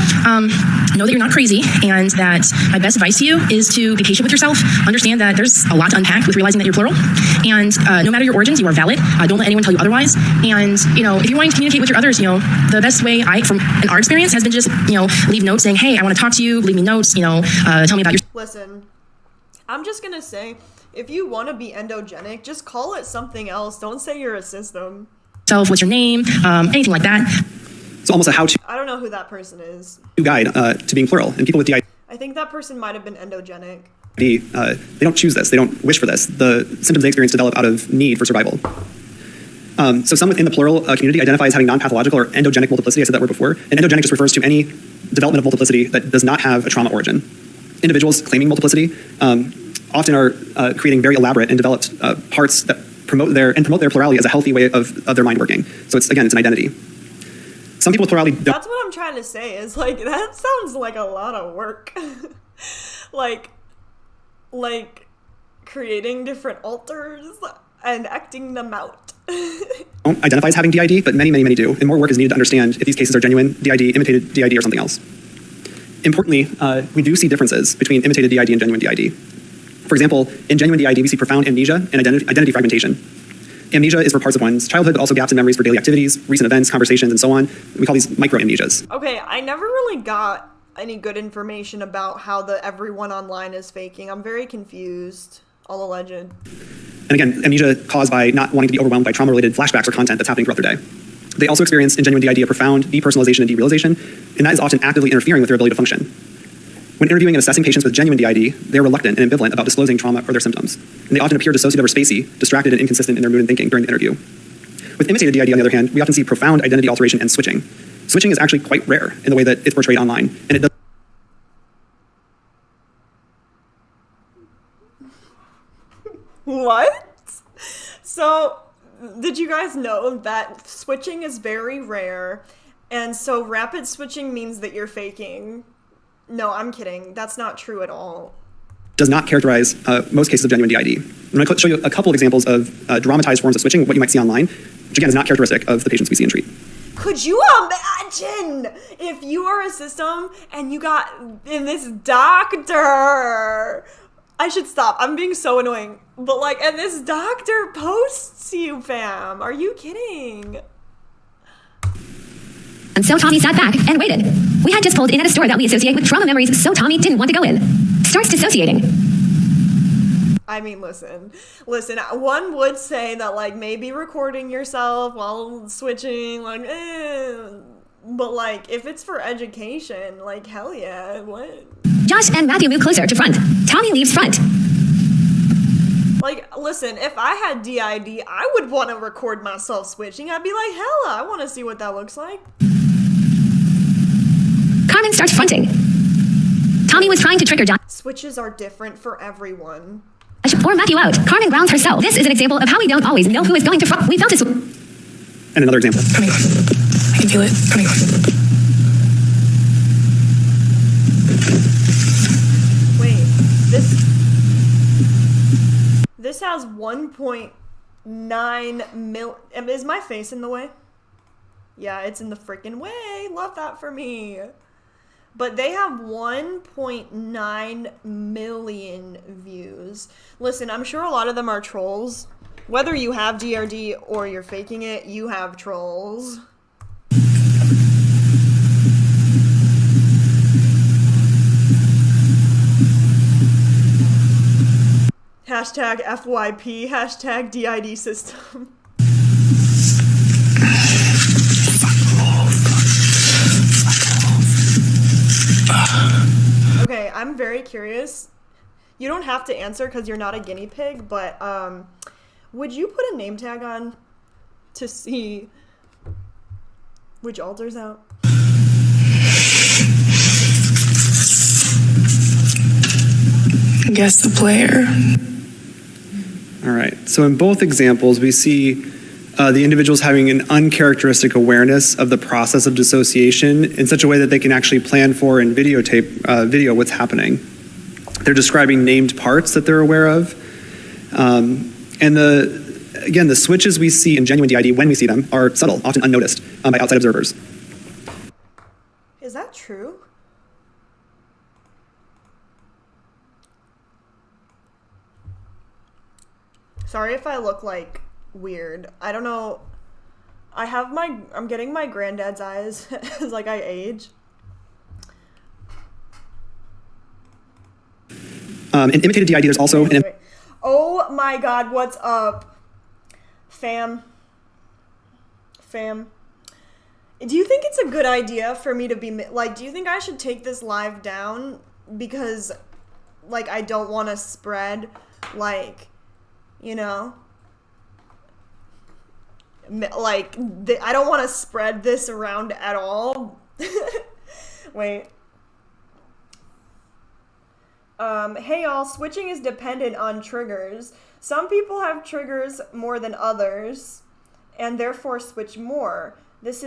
Know that you're not crazy, and that my best advice to you is to be patient with yourself. Understand that there's a lot to unpack with realizing that you're plural, and no matter your origins, you are valid. Don't let anyone tell you otherwise. And if you're wanting to communicate with your others, the best way from our experience has been just leave notes saying, hey, I want to talk to you. Leave me notes. Tell me about your. Listen, I'm just gonna say, if you want to be endogenic, just call it something else. Don't say you're a system. What's your name, anything like that. It's almost a how-to I don't know who that person is. guide to being plural. And people with DID, I think that person might have been endogenic. they don't choose this. They don't wish for this. The symptoms they experience develop out of need for survival. So some within the plural community identify as having non-pathological or endogenic multiplicity. I said that word before. And endogenic just refers to any development of multiplicity that does not have a trauma origin. Individuals claiming multiplicity often are creating very elaborate and developed parts that promote their plurality as a healthy way of their mind working. So it's an identity. Some people with plurality don't. That's what I'm trying to say, is that sounds like a lot of work. like creating different alters and acting them out. Don't identify as having DID, but many, many, many do. And more work is needed to understand if these cases are genuine DID, imitated DID, or something else. Importantly, we do see differences between imitated DID and genuine DID. For example, in genuine DID, we see profound amnesia and identity fragmentation. Amnesia is for parts of one's childhood, but also gaps in memories for daily activities, recent events, conversations, and so on. We call these micro-amnesias. Okay, I never really got any good information about how everyone online is faking. I'm very confused. All alleged. And again, amnesia caused by not wanting to be overwhelmed by trauma-related flashbacks or content that's happening throughout their day. They also experience in genuine DID a profound depersonalization and derealization, and that is often actively interfering with their ability to function. When interviewing and assessing patients with genuine DID, they're reluctant and ambivalent about disclosing trauma or their symptoms. And they often appear dissociative or spacey, distracted and inconsistent in their mood and thinking during the interview. With imitated DID, on the other hand, we often see profound identity alteration and switching. Switching is actually quite rare in the way that it's portrayed online, and it does. What? So, did you guys know that switching is very rare, and so rapid switching means that you're faking? No, I'm kidding. That's not true at all. Does not characterize most cases of genuine DID. I'm going to show you a couple of examples of dramatized forms of switching, what you might see online, which again is not characteristic of the patients we see and treat. Could you imagine if you are a system and you got in this doctor? I should stop. I'm being so annoying. But and this doctor posts you, fam. Are you kidding? And so Tommy sat back and waited. We had just pulled in at a store that we associate with trauma memories, so Tommy didn't want to go in. Starts dissociating. I mean, listen, one would say that, maybe recording yourself while switching, but, if it's for education, hell yeah, what? Josh and Matthew move closer to front. Tommy leaves front. Listen, if I had DID, I would want to record myself switching. I'd be like, hell, I want to see what that looks like. Carmen starts fronting. Tommy was trying to trigger Josh Switches are different for everyone. or Matthew out. Carmen grounds herself. This is an example of how we don't always know who is going to front. We felt this. And another example. Coming. I can feel it coming. Wait, this has 1.9 mil. Is my face in the way? Yeah, it's in the freaking way. Love that for me. But they have 1.9 million views. Listen, I'm sure a lot of them are trolls. Whether you have DRD or you're faking it, you have trolls. Hashtag FYP, hashtag DID system. Okay, I'm very curious. You don't have to answer because you're not a guinea pig, but would you put a name tag on to see which alter's out? Guess the player. All right. So in both examples, we see the individuals having an uncharacteristic awareness of the process of dissociation in such a way that they can actually plan for and video what's happening. They're describing named parts that they're aware of. And again, the switches we see in genuine DID when we see them are subtle, often unnoticed by outside observers. Is that true? Sorry if I look like weird. I don't know. I'm getting my granddad's eyes as like I age. In imitated DID, there's also an... Oh my god, what's up? Fam. Do you think it's a good idea for me to be, like, do you think I should take this live down? Because, like, I don't want to spread, like, you know? Like, I don't want to spread this around at all. Wait. Hey y'all, switching is dependent on triggers. Some people have triggers more than others, and therefore switch more. This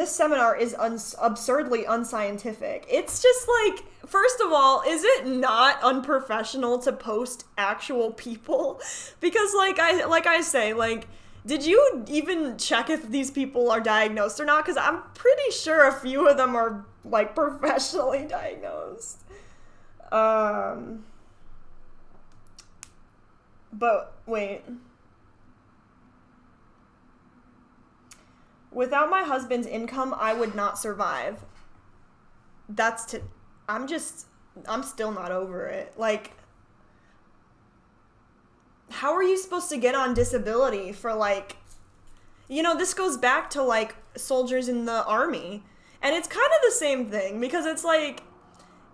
seminar is absurdly unscientific. It's just like, first of all, is it not unprofessional to post actual people? Because like I say, like, did you even check if these people are diagnosed or not? Because I'm pretty sure a few of them are, like, professionally diagnosed. But, wait. Without my husband's income, I would not survive. I'm still not over it. Like, how are you supposed to get on disability for, like, you know, this goes back to, like, soldiers in the army. And it's kind of the same thing, because it's like,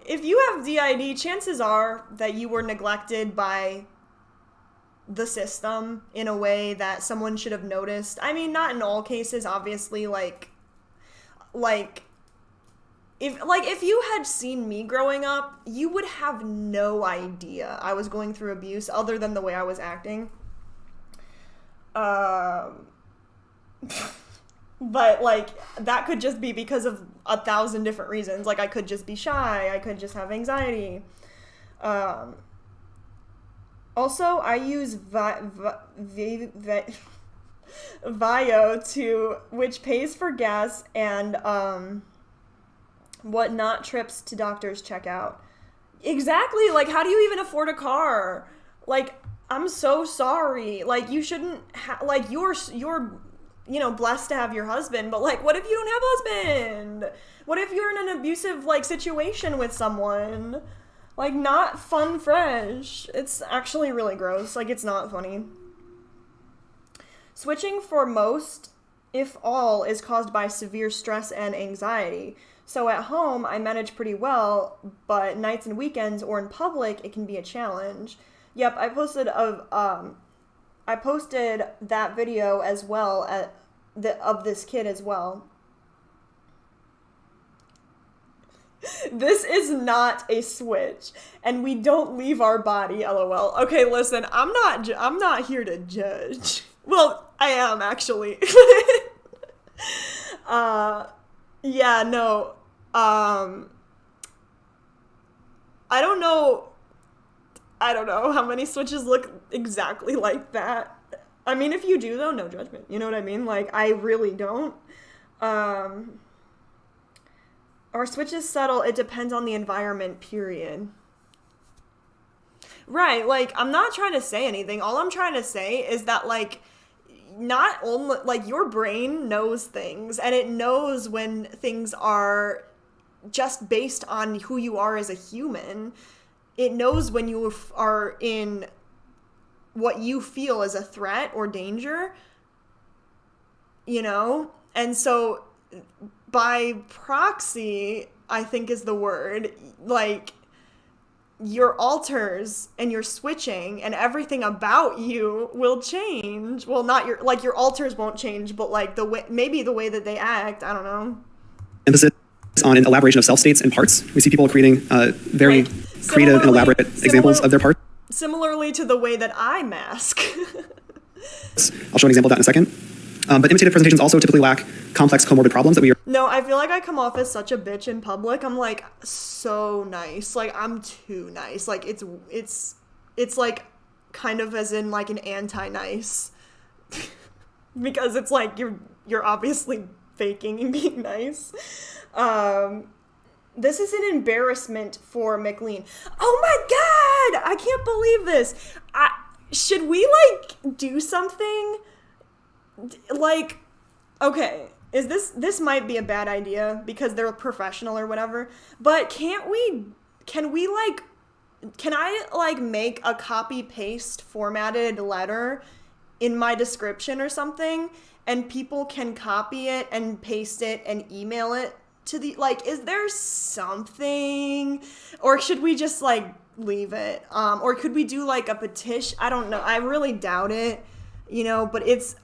if you have DID, chances are that you were neglected by the system in a way that someone should have noticed. I mean, not in all cases, obviously, like if you had seen me growing up, you would have no idea I was going through abuse other than the way I was acting. But, like, that could just be because of 1,000 different reasons. Like, I could just be shy. I could just have anxiety. Also, I use Vio which pays for gas and, whatnot trips to doctors check out. Exactly. Like, how do you even afford a car? Like, I'm so sorry. Like, you shouldn't like, you're you know, blessed to have your husband, but, like, what if you don't have a husband? What if you're in an abusive, like, situation with someone? Like, not fun fresh. It's actually really gross. Like, it's not funny. Switching for most, if all, is caused by severe stress and anxiety. So at home, I manage pretty well, but nights and weekends or in public, it can be a challenge. Yep, I posted that video as well of this kid as well. This is not a switch, and we don't leave our body, LOL. Okay, listen, I'm not here to judge. Well, I am actually. Yeah, no. I don't know how many switches look exactly like that. I mean, if you do, though, no judgment. You know what I mean? Like, I really don't. Our switch is subtle. It depends on the environment, period. Right, like, I'm not trying to say anything. All I'm trying to say is that, like, not only, like, your brain knows things, and it knows when things are just based on who you are as a human. It knows when you are in what you feel as a threat or danger, you know? And so, by proxy, I think is the word, like, your alters and your switching and everything about you will change. Well, not your alters won't change, but, like, maybe the way that they act, I don't know. Emphasis on an elaboration of self states and parts. We see people creating very creative and elaborate examples of their parts. Similarly to the way that I mask. I'll show an example of that in a second. But imitative presentations also typically lack complex comorbid problems that we are... No, I feel like I come off as such a bitch in public. I'm, like, so nice. Like, I'm too nice. Like, it's like kind of as in like an anti-nice. Because it's like you're obviously faking and being nice. This is an embarrassment for McLean. Oh my god! I can't believe this. Should we like do something? Like, okay, this might be a bad idea because they're professional or whatever, but can I like make a copy paste formatted letter in my description or something, and people can copy it and paste it and email it to the, like, is there something, or should we just like leave it? Or could we do like a petition? I don't know. I really doubt it, but it's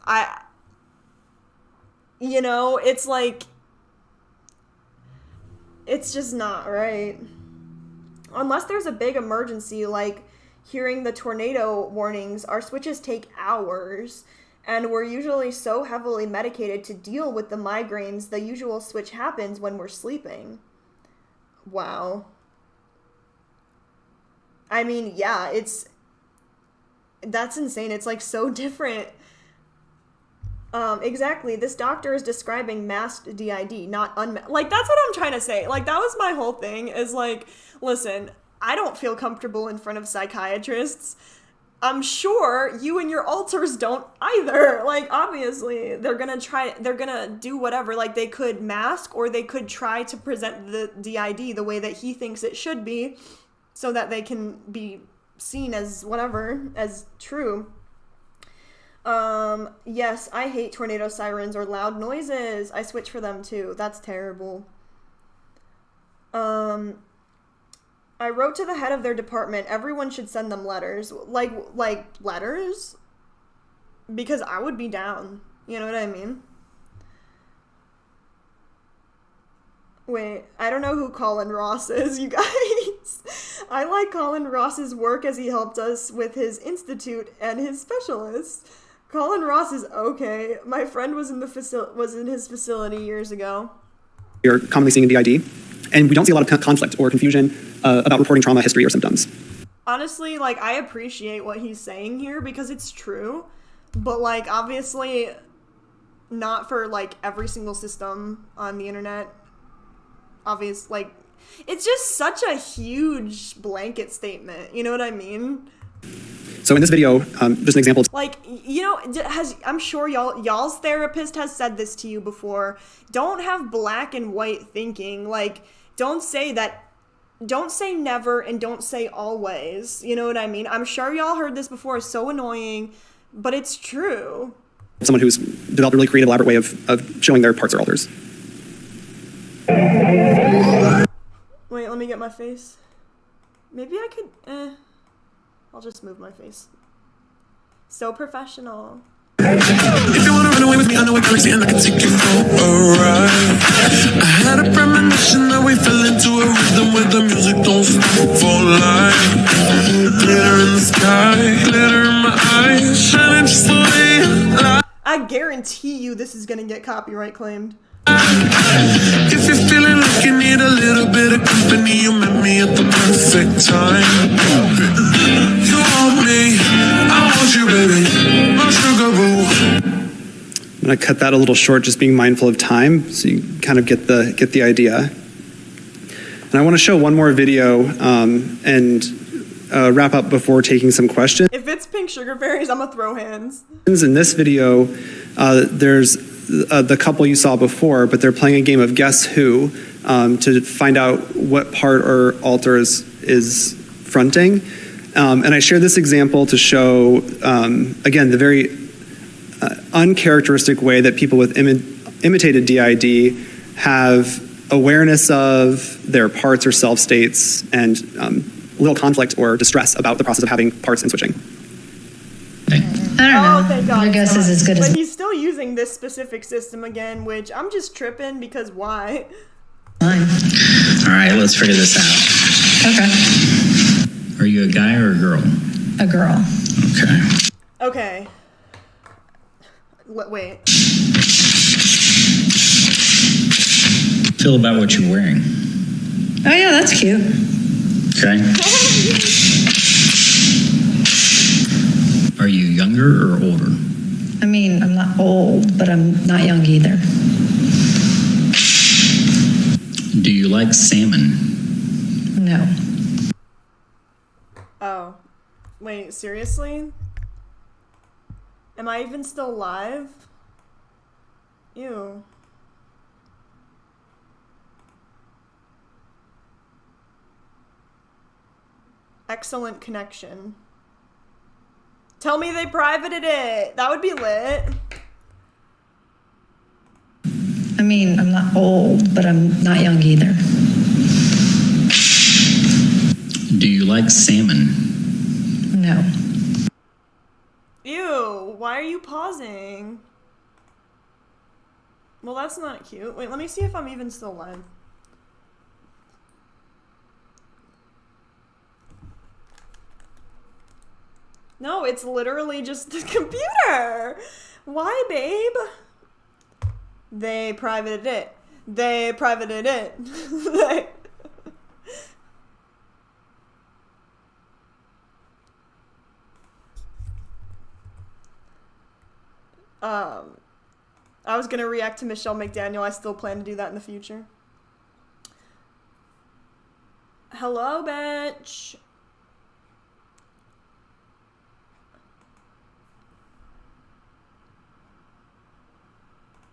like, it's just not right. Unless there's a big emergency, like hearing the tornado warnings, our switches take hours, and we're usually so heavily medicated to deal with the migraines, the usual switch happens when we're sleeping. Wow. I mean, yeah, that's insane. It's like so different. Exactly. This doctor is describing masked DID, not unmasked. Like, that's what I'm trying to say. Like, that was my whole thing, is like, listen, I don't feel comfortable in front of psychiatrists. I'm sure you and your alters don't either. Like, obviously, they're gonna do whatever. Like, they could mask, or they could try to present the DID the way that he thinks it should be, so that they can be seen as whatever, as true. Yes, I hate tornado sirens or loud noises. I switch for them too. That's terrible. I wrote to the head of their department. Everyone should send them letters. Like letters? Because I would be down. You know what I mean? Wait, I don't know who Colin Ross is, you guys. I like Colin Ross's work as he helped us with his institute and his specialists. Colin Ross is okay. My friend was in his facility years ago. You're commonly seeing in DID, and we don't see a lot of conflict or confusion about reporting trauma history or symptoms. Honestly, like, I appreciate what he's saying here because it's true, but like, obviously not for like every single system on the internet. Like, it's just such a huge blanket statement, you know what I mean? So in this video, just an example. Like, I'm sure y'all's therapist has said this to you before. Don't have black and white thinking. Like, don't say never and don't say always. You know what I mean? I'm sure y'all heard this before. It's so annoying, but it's true. Someone who's developed a really creative, elaborate way of showing their parts or alters. Wait, let me get my face. Maybe I could, I'll just move my face. So professional. If you wanna run away with me, I know a galaxy and I can take you for a ride. I had a premonition that we fell into a rhythm where the music don't stop for life. Glitter in the sky, glitter in my eyes, shining just the way you like. I guarantee you this is gonna get copyright claimed. If you're feeling like you need a little bit of company, you met me at the perfect time. You want me, I want you, baby, my sugar boo. I'm gonna cut that a little short, just being mindful of time, so you kind of get the idea. And I want to show one more video and wrap up before taking some questions. If it's pink sugar fairies, I'm gonna throw hands. In this video, there's the couple you saw before, but they're playing a game of Guess Who to find out what part or alter is fronting. And I share this example to show, again, the very uncharacteristic way that people with imitated DID have awareness of their parts or self states and little conflict or distress about the process of having parts and switching. I don't know. Thank God. Your guess is as good as. But he's still using this specific system again, which I'm just tripping because why? Fine. All right, let's figure this out. Okay. Are you a guy or a girl? A girl. Okay. Okay. Wait. Feel about what you're wearing. Oh yeah, that's cute. Okay. Are you younger or older? I mean, I'm not old, but I'm not young either. Do you like salmon? No. Oh. Wait, seriously? Am I even still live? Ew. Excellent connection. Tell me they privated it. That would be lit. I mean, I'm not old, but I'm not young either. Do you like salmon? No. Ew, why are you pausing? Well, that's not cute. Wait, let me see if I'm even still live. No, it's literally just the computer. Why, babe? They privated it. They privated it. I was gonna react to Michelle McDaniel. I still plan to do that in the future. Hello, bitch.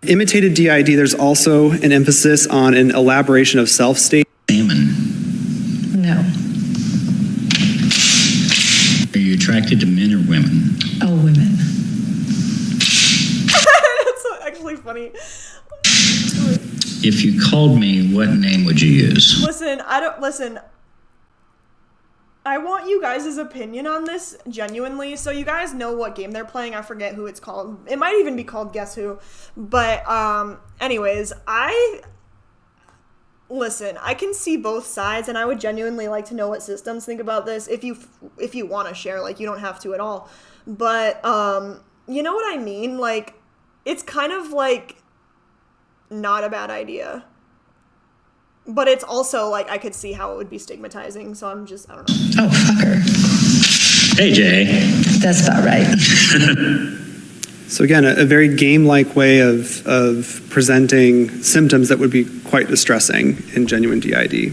Imitated DID, there's also an emphasis on an elaboration of self-state. Salmon. No. Are you attracted to men or women? Oh, women. That's actually funny. If you called me, what name would you use? Listen, I want you guys' opinion on this, genuinely. So you guys know what game they're playing. I forget who it's called. It might even be called Guess Who. But, anyways, listen, I can see both sides, and I would genuinely like to know what systems think about this. If you want to share, like, you don't have to at all. But, you know what I mean? Like, it's kind of, like, not a bad idea. But it's also, like, I could see how it would be stigmatizing, so I don't know. Oh, fuck her. Hey, Jay. That's about right. So again, a very game-like way of presenting symptoms that would be quite distressing in genuine DID.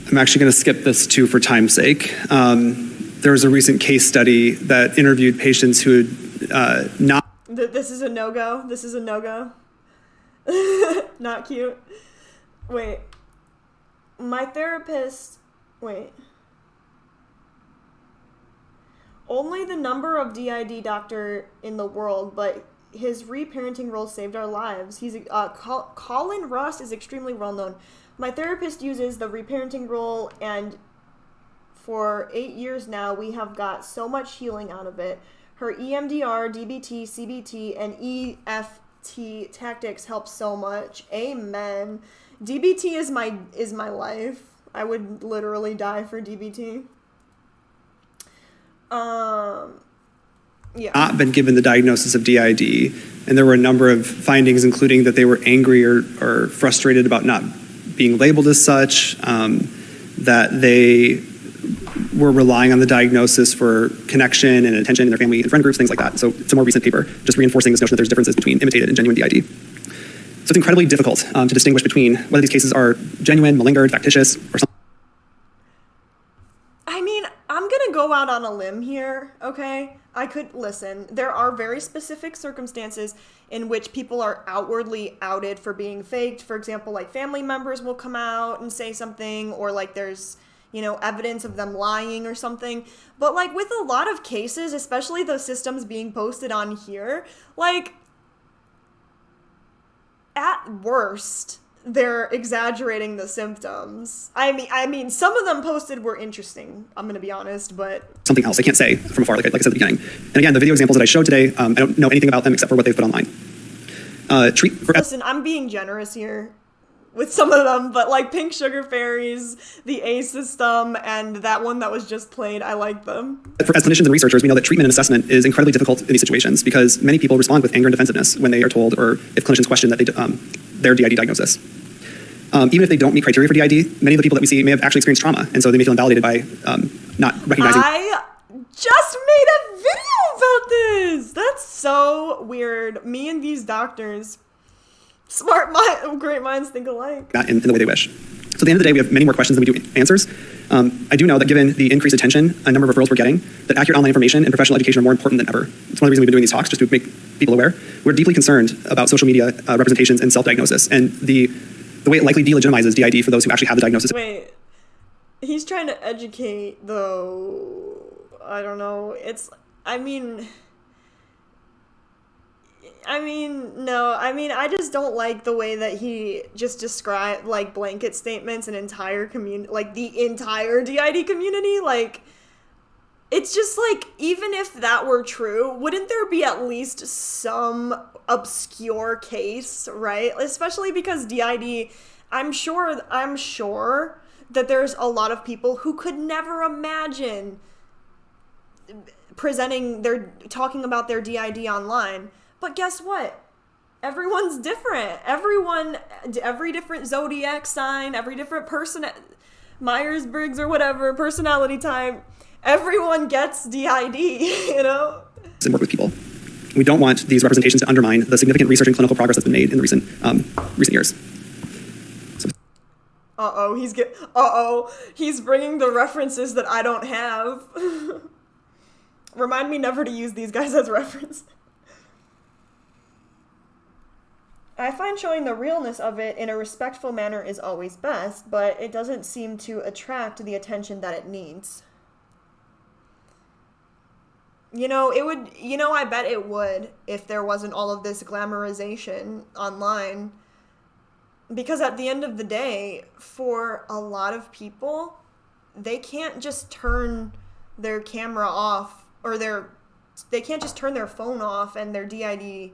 I'm actually going to skip this too for time's sake. There was a recent case study that interviewed patients who had not... This is a no-go. This is a no-go. Not cute. Wait. My therapist... Wait. Only the number of DID doctor in the world, but his reparenting role saved our lives. He's Colin Ross is extremely well known. My therapist uses the reparenting role, and for 8 years now, we have got so much healing out of it. Her EMDR, DBT, CBT, and EFT tactics help so much. Amen. DBT is my life. I would literally die for DBT. Yeah. Not been given the diagnosis of DID, and there were a number of findings, including that they were angry or frustrated about not being labeled as such, that they were relying on the diagnosis for connection and attention in their family and friend groups, things like that. So it's a more recent paper, just reinforcing this notion that there's differences between imitated and genuine DID. So it's incredibly difficult to distinguish between whether these cases are genuine, malingered, factitious, or something. I mean, I'm gonna go out on a limb here, okay? Listen, there are very specific circumstances in which people are outwardly outed for being faked. For example, like family members will come out and say something, or like there's, evidence of them lying or something. But like with a lot of cases, especially those systems being posted on here, like at worst, they're exaggerating the symptoms. I mean, some of them posted were interesting, I'm going to be honest, but... Something else I can't say from afar, like I said at the beginning. And again, the video examples that I showed today, I don't know anything about them except for what they've put online. Listen, I'm being generous here with some of them, but like Pink Sugar Fairies, the A system, and that one that was just played, I like them. As clinicians and researchers, we know that treatment and assessment is incredibly difficult in these situations because many people respond with anger and defensiveness when they are told, or if clinicians question that their DID diagnosis. Even if they don't meet criteria for DID, many of the people that we see may have actually experienced trauma, and so they may feel invalidated by not recognizing. I just made a video about this. That's so weird. Me and these doctors, great minds think alike. That in the way they wish. So at the end of the day, we have many more questions than we do answers. I do know that given the increased attention, a number of referrals we're getting, that accurate online information and professional education are more important than ever. It's one of the reasons we've been doing these talks, just to make people aware. We're deeply concerned about social media representations and self-diagnosis, and the way it likely delegitimizes DID for those who actually have the diagnosis. Wait, he's trying to educate, though. I don't know. I just don't like the way that he just described, like, blanket statements an entire community, like, the entire DID community. Like, it's just like, even if that were true, wouldn't there be at least some obscure case, right? Especially because DID, I'm sure that there's a lot of people who could never imagine talking about their DID online. But guess what? Everyone's different. Every different zodiac sign, every different person, Myers-Briggs or whatever, personality type, everyone gets DID, you know? And work with people. We don't want these representations to undermine the significant research and clinical progress that's been made in the recent years. He's bringing the references that I don't have. Remind me never to use these guys as reference. I find showing the realness of it in a respectful manner is always best, but it doesn't seem to attract the attention that it needs. I bet it would if there wasn't all of this glamorization online. Because at the end of the day, for a lot of people, they can't just turn their camera off, or they can't just turn their phone off and their DID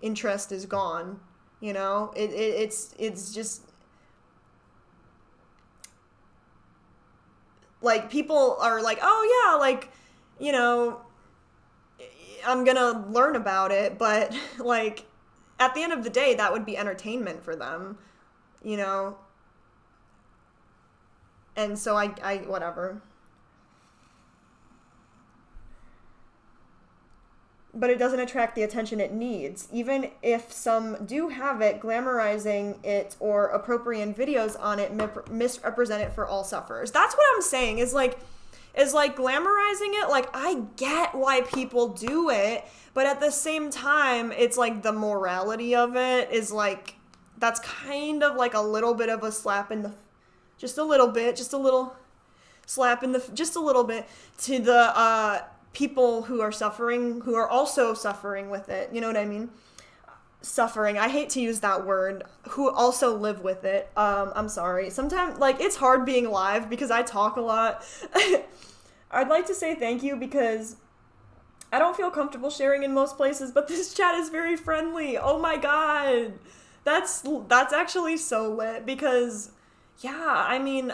interest is gone. It's just like, people are like, oh yeah, like, I'm gonna learn about it, but like, at the end of the day, that would be entertainment for them, and so I whatever. But it doesn't attract the attention it needs. Even if some do have it, glamorizing it or appropriating videos on it misrepresent it for all sufferers. That's what I'm saying, is like glamorizing it. Like, I get why people do it, but at the same time, it's like the morality of it is like, that's kind of like a little bit of a slap in the, just a little bit to the, people who are suffering, who are also suffering with it, you know what I mean? Suffering, I hate to use that word, who also live with it. I'm sorry. Sometimes, like, it's hard being live because I talk a lot. I'd like to say thank you because I don't feel comfortable sharing in most places, but this chat is very friendly. Oh my god. That's actually so lit because, yeah, I mean,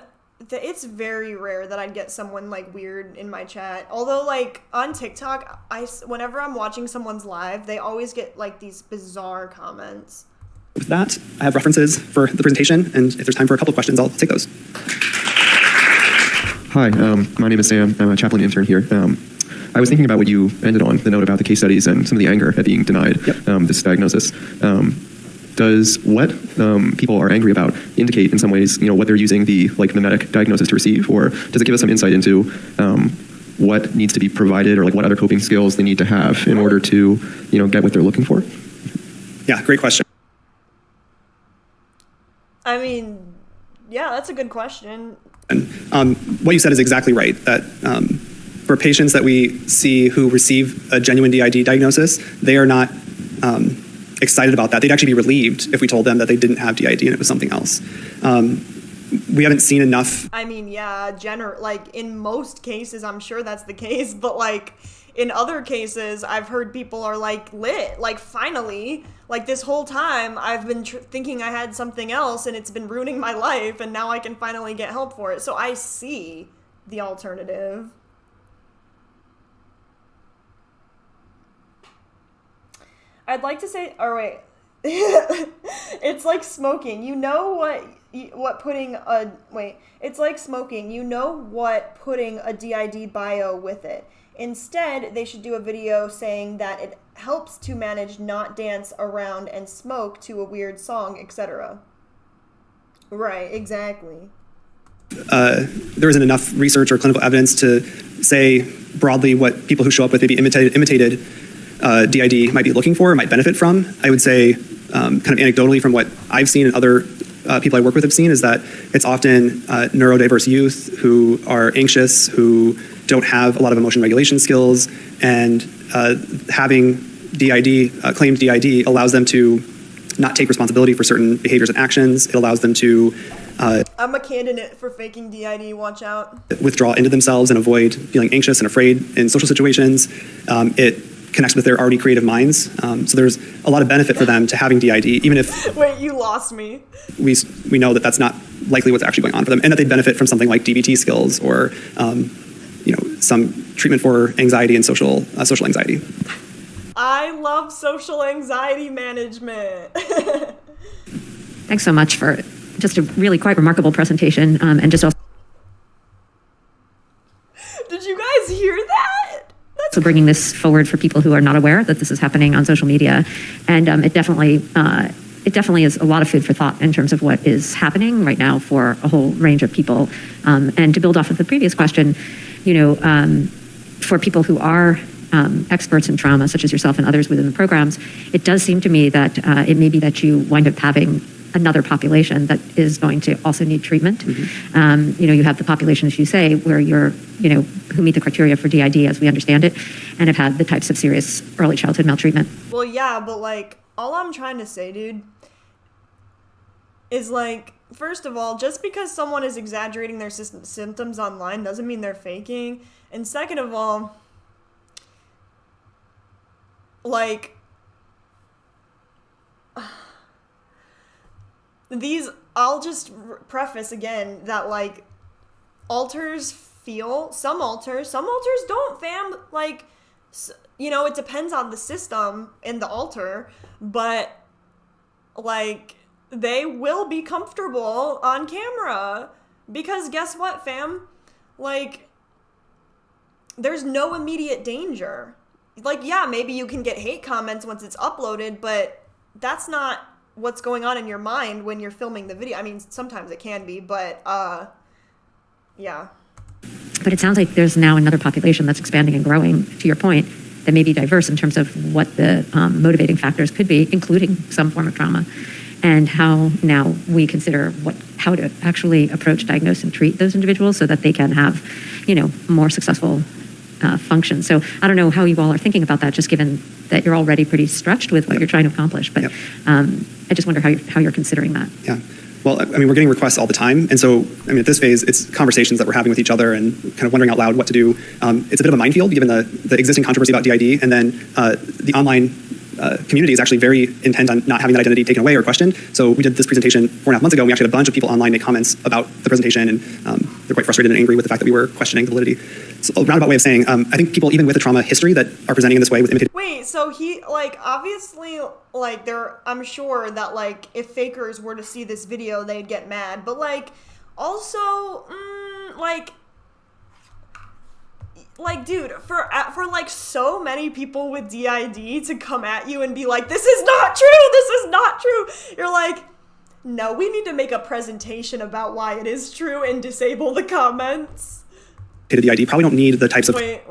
it's very rare that I'd get someone, like, weird in my chat. Although, like, on TikTok, whenever I'm watching someone's live, they always get, like, these bizarre comments. With that, I have references for the presentation, and if there's time for a couple of questions, I'll take those. Hi, my name is Sam. I'm a chaplain intern here. I was thinking about what you ended on, the note about the case studies and some of the anger at being denied this diagnosis. Does what people are angry about indicate in some ways, what they're using the mimetic diagnosis to receive, or does it give us some insight into what needs to be provided, or what other coping skills they need to have in order to, get what they're looking for? Yeah, great question. I mean, yeah, that's a good question. And what you said is exactly right, that for patients that we see who receive a genuine DID diagnosis, they are not excited about that. They'd actually be relieved if we told them that they didn't have DID and it was something else. We haven't seen enough. I mean, yeah, in most cases, I'm sure that's the case, but in other cases, I've heard people are lit, finally, this whole time I've been thinking I had something else and it's been ruining my life, and now I can finally get help for it. So I see the alternative. I'd like to say, It's like smoking. You know what putting a it's like smoking. You know what putting a DID bio with it. Instead, they should do a video saying that it helps to manage not dance around and smoke to a weird song, etc. Right, exactly. There isn't enough research or clinical evidence to say broadly what people who show up with maybe imitated DID might be looking for, might benefit from. I would say, kind of anecdotally from what I've seen and other people I work with have seen, is that it's often neurodiverse youth who are anxious, who don't have a lot of emotion regulation skills, and having DID, claimed DID, allows them to not take responsibility for certain behaviors and actions. It allows them to I'm a candidate for faking DID, watch out. Withdraw into themselves and avoid feeling anxious and afraid in social situations. It connects with their already creative minds. So there's a lot of benefit for them to having DID, even if Wait, you lost me. we know that that's not likely what's actually going on for them, and that they benefit from something like DBT skills or some treatment for anxiety and social anxiety. I love social anxiety management. Thanks so much for just a really quite remarkable presentation, and just also Did you guys hear that? so bringing this forward for people who are not aware that this is happening on social media. And it definitely is a lot of food for thought in terms of what is happening right now for a whole range of people. And to build off of the previous question, for people who are experts in trauma, such as yourself and others within the programs, it does seem to me that it may be that you wind up having another population that is going to also need treatment. Mm-hmm. You have the population, as you say, where you're, who meet the criteria for DID as we understand it, and have had the types of serious early childhood maltreatment. Well, yeah, but all I'm trying to say, dude, is first of all, just because someone is exaggerating their symptoms online doesn't mean they're faking. And second of all, I'll just preface again that alters feel, some alters don't, fam. It depends on the system and the alter, but they will be comfortable on camera because guess what, fam? There's no immediate danger. Yeah, maybe you can get hate comments once it's uploaded, but that's not what's going on in your mind when you're filming the video. I mean, sometimes it can be, but yeah. But it sounds like there's now another population that's expanding and growing, to your point, that may be diverse in terms of what the motivating factors could be, including some form of trauma, and how now we consider how to actually approach, diagnose, and treat those individuals so that they can have, more successful function. So I don't know how you all are thinking about that, just given that you're already pretty stretched with what you're trying to accomplish. But I just wonder how you're considering that. Yeah. Well, I mean, we're getting requests all the time. And so, I mean, at this phase, it's conversations that we're having with each other and kind of wondering out loud what to do. It's a bit of a minefield, given the existing controversy about DID. And then the online community is actually very intent on not having that identity taken away or questioned. So we did this presentation 4.5 months ago, and we actually had a bunch of people online make comments about the presentation, and they're quite frustrated and angry with the fact that we were questioning the validity. So a roundabout way of saying, I think people even with a trauma history that are presenting in this way with imitated... Wait, so he, obviously, I'm sure that, if fakers were to see this video, they'd get mad, but, also, dude, for so many people with DID to come at you and be like, this is not true, you're no, we need to make a presentation about why it is true and disable the comments. DID probably don't need the types of... Wait,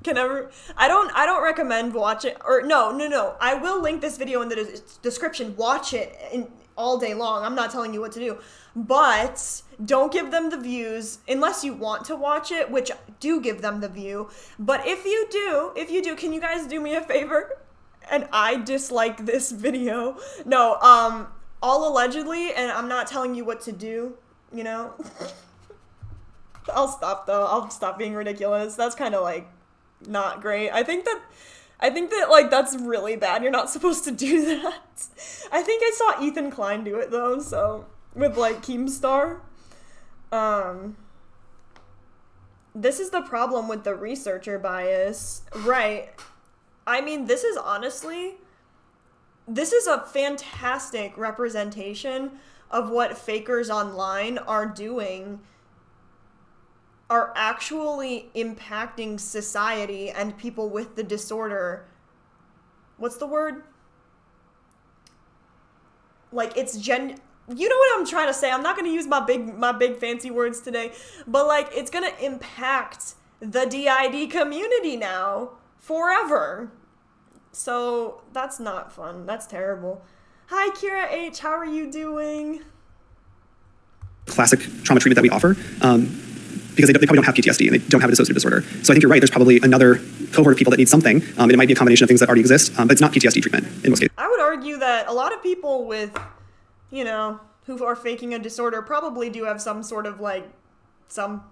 I don't recommend watching, or no, I will link this video in the description, watch it all day long, I'm not telling you what to do, but don't give them the views unless you want to watch it, which do give them the view. But if you do, can you guys do me a favor? And I dislike this video. No, all allegedly, and I'm not telling you what to do, I'll stop though. I'll stop being ridiculous. That's kind of not great. I think that that's really bad. You're not supposed to do that. I think I saw Ethan Klein do it though, so with Keemstar. This is the problem with the researcher bias. Right. I mean, this is honestly this is a fantastic representation of what fakers online are doing, are actually impacting society and people with the disorder. What's the word? Like, it's you know what I'm trying to say. I'm not going to use my big fancy words today, but like, it's going to impact the DID community now forever. So that's not fun. That's terrible. Hi, Kira H. How are you doing? Classic trauma treatment that we offer, because they probably don't have PTSD and they don't have a dissociative disorder. So I think you're right. There's probably another cohort of people that need something. And it might be a combination of things that already exist, but it's not PTSD treatment in most cases. I would argue that a lot of people with, you know, who are faking a disorder probably do have some sort of like some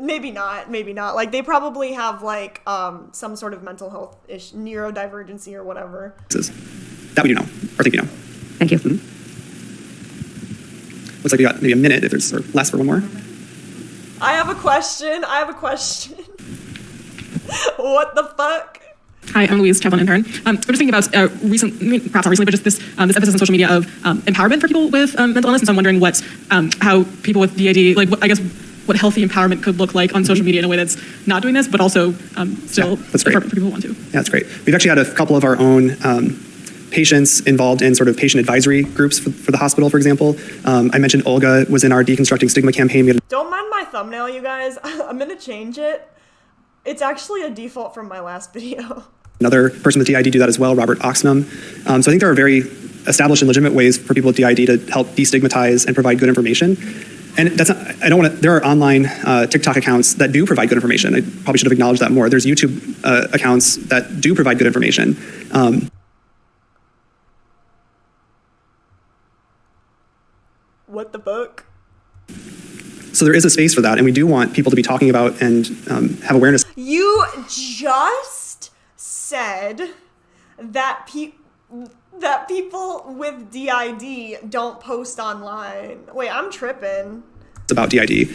maybe not. Like, they probably have like some sort of mental health issue, neurodivergency or whatever. That we do know, or think you know. Thank you. Mm-hmm. Looks like we got maybe a minute if there's less for one more. I have a question. What the fuck? Hi, I'm Louise, chaplain intern. We're just thinking about perhaps not recently, but just this emphasis on social media of empowerment for people with mental illness. And so I'm wondering how people with DID, what healthy empowerment could look like on social media in a way that's not doing this, but also still that's great. For people who want to. Yeah, that's great. We've actually had a couple of our own patients involved in sort of patient advisory groups for the hospital, for example. I mentioned Olga was in our Deconstructing Stigma campaign. Don't mind my thumbnail, you guys. I'm going to change it. It's actually a default from my last video. Another person with DID do that as well, Robert Oxnam. So I think there are very established and legitimate ways for people with DID to help destigmatize and provide good information. And that's not, I don't want to, there are online TikTok accounts that do provide good information. I probably should have acknowledged that more. There's YouTube accounts that do provide good information. What the fuck? So there is a space for that, and we do want people to be talking about and have awareness. You just said that people with DID don't post online. Wait, I'm tripping. It's about DID.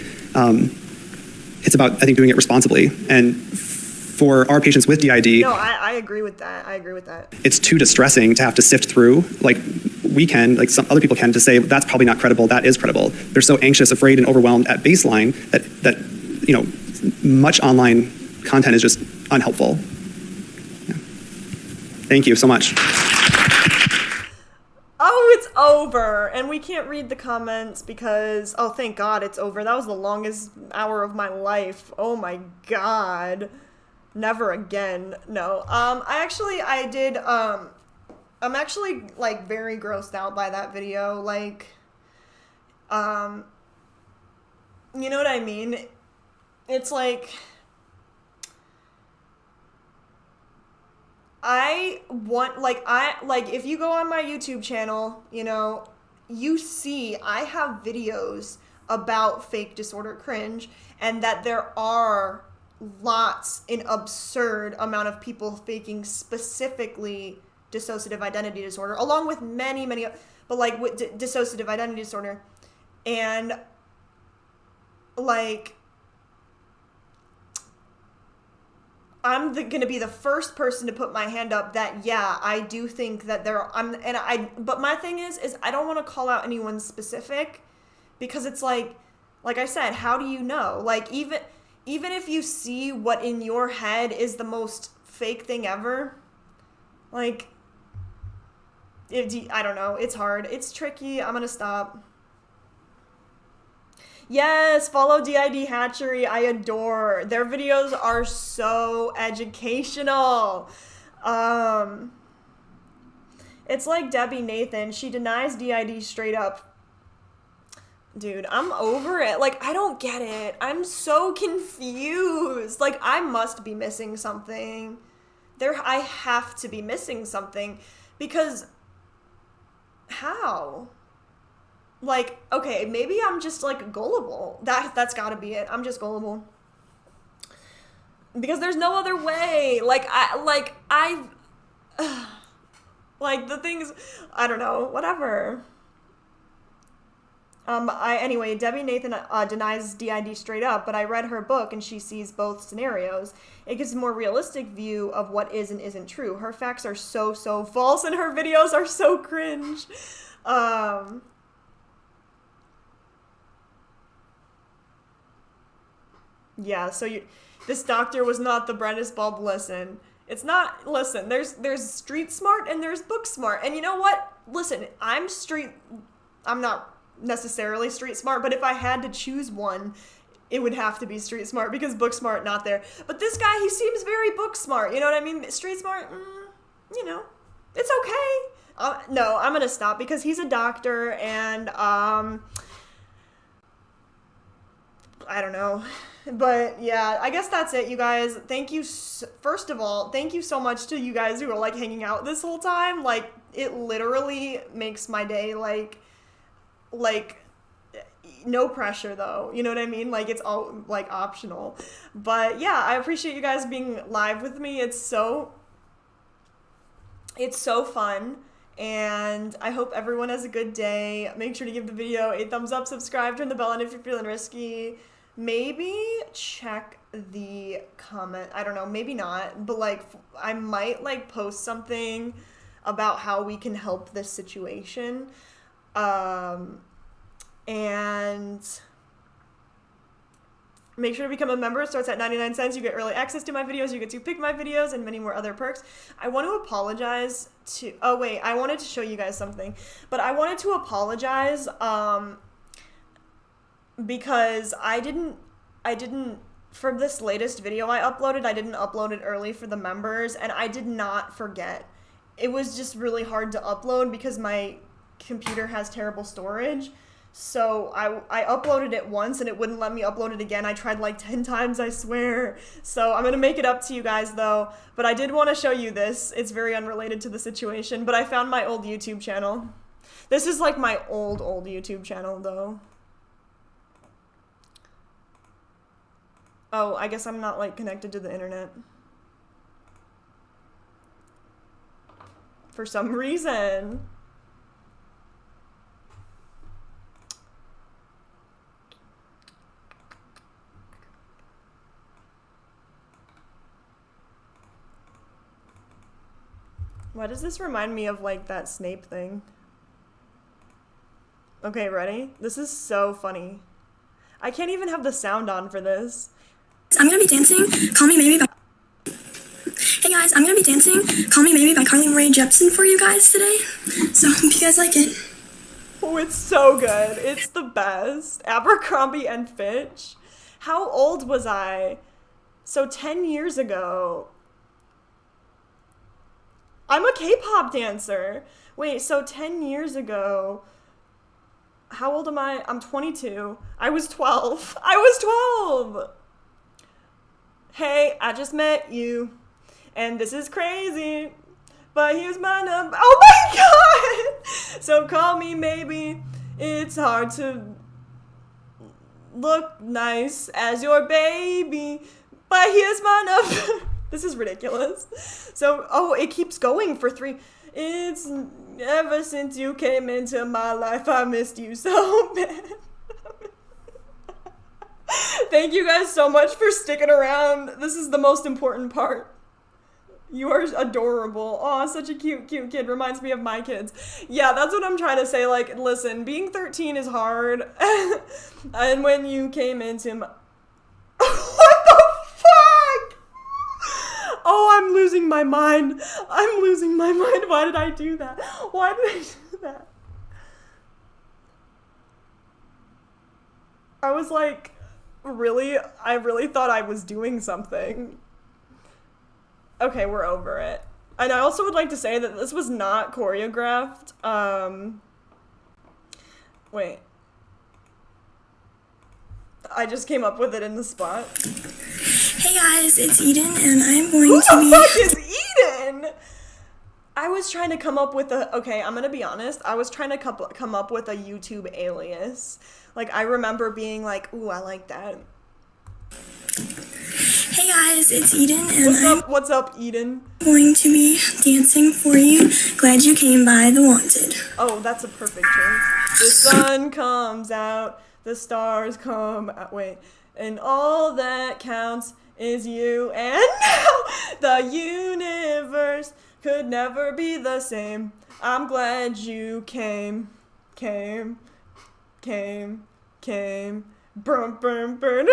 It's about, I think, doing it responsibly. And for our patients with DID... No, I agree with that. It's too distressing to have to sift through, like we can, like some other people can, to say, that's probably not credible, that is credible. They're so anxious, afraid, and overwhelmed at baseline that you know, much online content is just unhelpful. Yeah. Thank you so much. Oh, it's over. And we can't read the comments because, oh, thank God it's over. That was the longest hour of my life. Oh my God. Never again. No. I'm actually like very grossed out by that video. Like, you know what I mean? It's like, if you go on my YouTube channel, you know, you see I have videos about fake disorder cringe, and that there are an absurd amount of people faking specifically dissociative identity disorder, along with many, but like with dissociative identity disorder. And like, I'm gonna be the first person to put my hand up that, yeah, I do think that but my thing is I don't want to call out anyone specific, because it's like I said, how do you know? Like, even if you see what in your head is the most fake thing ever, like, I don't know, it's hard, it's tricky. I'm gonna stop. Yes, follow DID Hatchery. I adore their videos, are so educational. It's like Debbie Nathan. She denies DID straight up. Dude, I'm over it. Like, I don't get it. I'm so confused. Like, I must be missing something. I have to be missing something, because how? Like, okay, maybe I'm just like gullible. That's gotta be it. I'm just gullible. Because there's no other way. Like the things, I don't know, whatever. Anyway, Debbie Nathan denies DID straight up, but I read her book and she sees both scenarios. It gives a more realistic view of what is and isn't true. Her facts are so false and her videos are so cringe. Yeah, so this doctor was not the brightest bulb. Listen, it's not, listen, there's street smart and there's book smart. And you know what? Listen, I'm not necessarily street smart, but if I had to choose one, it would have to be street smart because book smart not there. But this guy, he seems very book smart, you know what I mean? Street smart, you know, it's okay. No, I'm gonna stop because he's a doctor and I don't know. But yeah, I guess that's it, you guys. Thank you. First of all, thank you so much to you guys who are like hanging out this whole time. Like, it literally makes my day. Like no pressure though. You know what I mean? Like, it's all like optional. But yeah, I appreciate you guys being live with me. It's so fun. And I hope everyone has a good day. Make sure to give the video a thumbs up, subscribe, turn the bell on if you're feeling risky. Maybe check the comment. I don't know, maybe not, but like I might like post something about how we can help this situation. And make sure to become a member. It starts at 99 cents. You get early access to my videos. You get to pick my videos and many more other perks. I want to apologize to, oh wait, I wanted to show you guys something, but I wanted to apologize, because I didn't, for this latest video I uploaded, I didn't upload it early for the members, and I did not forget. It was just really hard to upload because my computer has terrible storage. So I uploaded it once and it wouldn't let me upload it again. I tried like 10 times, I swear. So I'm gonna make it up to you guys though. But I did want to show you this. It's very unrelated to the situation, but I found my old YouTube channel. This is like my old YouTube channel though. Oh, I guess I'm not like connected to the internet. For some reason. Why does this remind me of like that Snape thing? Okay, ready? This is so funny. I can't even have the sound on for this. I'm gonna be dancing Call Me Maybe by... Hey guys, I'm gonna be dancing Call Me Maybe by Carly Rae Jepsen for you guys today. So, hope you guys like it. Oh, it's so good. It's the best. Abercrombie and Fitch. How old was I? So 10 years ago. I'm a K-pop dancer. Wait, so 10 years ago. How old am I? I'm 22. I was 12. I was 12. Hey, I just met you, and this is crazy, but here's my number. Oh my god! So call me maybe. It's hard to look nice as your baby, but here's my number. This is ridiculous. So, oh, it keeps going for 3. It's ever since you came into my life, I missed you so bad. Thank you guys so much for sticking around. This is the most important part. You are adorable. Aw, such a cute kid. Reminds me of my kids. Yeah, that's what I'm trying to say. Like, listen, being 13 is hard. And when you came into my... What the fuck? Oh, I'm losing my mind. I'm losing my mind. Why did I do that? Why did I do that? I was like... Really? I really thought I was doing something. Okay, we're over it. And I also would like to say that this was not choreographed. Wait. I just came up with it in the spot. Hey guys, it's Eden, and I'm going Who to be... the fuck is Eden? I was trying to come up with a... Okay, I'm gonna be honest. I was trying to come up with a YouTube alias. Like, I remember being like, ooh, I like that. Hey Hey guys, it's Eden, and What's up, Eden? I'm going to be dancing for you. Glad you came by The Wanted. Oh, that's a perfect choice. The sun comes out, the stars come out. Wait, and all that counts is you. And now the universe could never be the same. I'm glad you came. Burn, burn, burn.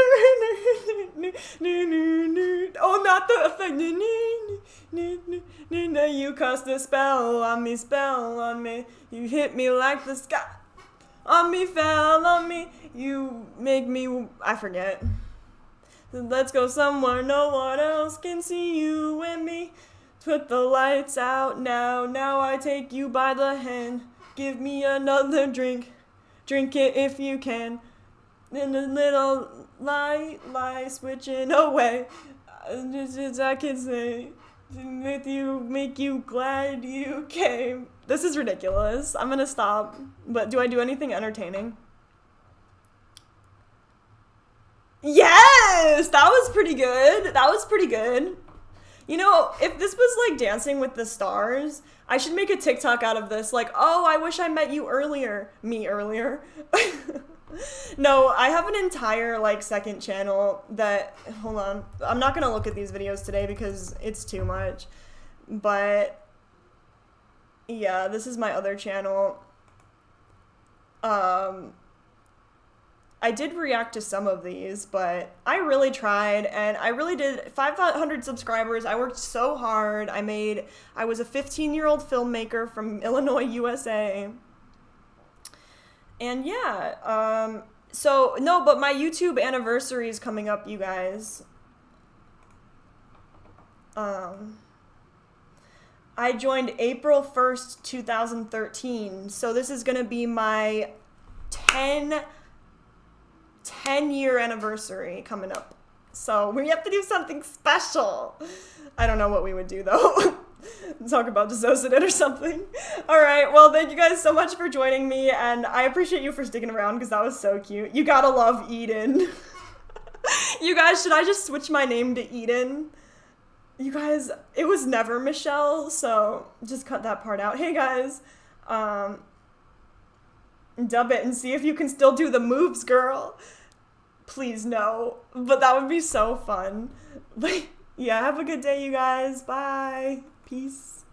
Oh, not the effect. You cast a spell on me. You hit me like the sky. On me, fell on me. You make me. I forget. Let's go somewhere no one else can see you and me. Put the lights out now. Now I take you by the hand. Give me another drink. Drink it if you can. In a little light switching away. Just I can say, with you, make you glad you came. This is ridiculous. I'm gonna stop. But do I do anything entertaining? Yes! That was pretty good. You know, if this was like Dancing with the Stars, I should make a TikTok out of this. Like, oh, I wish I met you earlier. Me earlier. No, I have an entire like second channel that, hold on, I'm not gonna look at these videos today because it's too much, but yeah, this is my other channel. I did react to some of these, but I really tried, and I really did. 500 subscribers. I worked so hard. I was a 15-year-old filmmaker from Illinois, USA. And yeah, so, no, but my YouTube anniversary is coming up, you guys. I joined April 1st, 2013, so this is gonna be my 10-year anniversary coming up. So we have to do something special. I don't know what we would do, though. Talk about Dissociative or something. Alright, well, thank you guys so much for joining me, and I appreciate you for sticking around because that was so cute. You gotta love Eden. You guys, should I just switch my name to Eden? You guys, it was never Michelle, so just cut that part out. Hey guys, dub it and see if you can still do the moves, girl. Please no, but that would be so fun. But yeah, have a good day, you guys. Bye. Peace.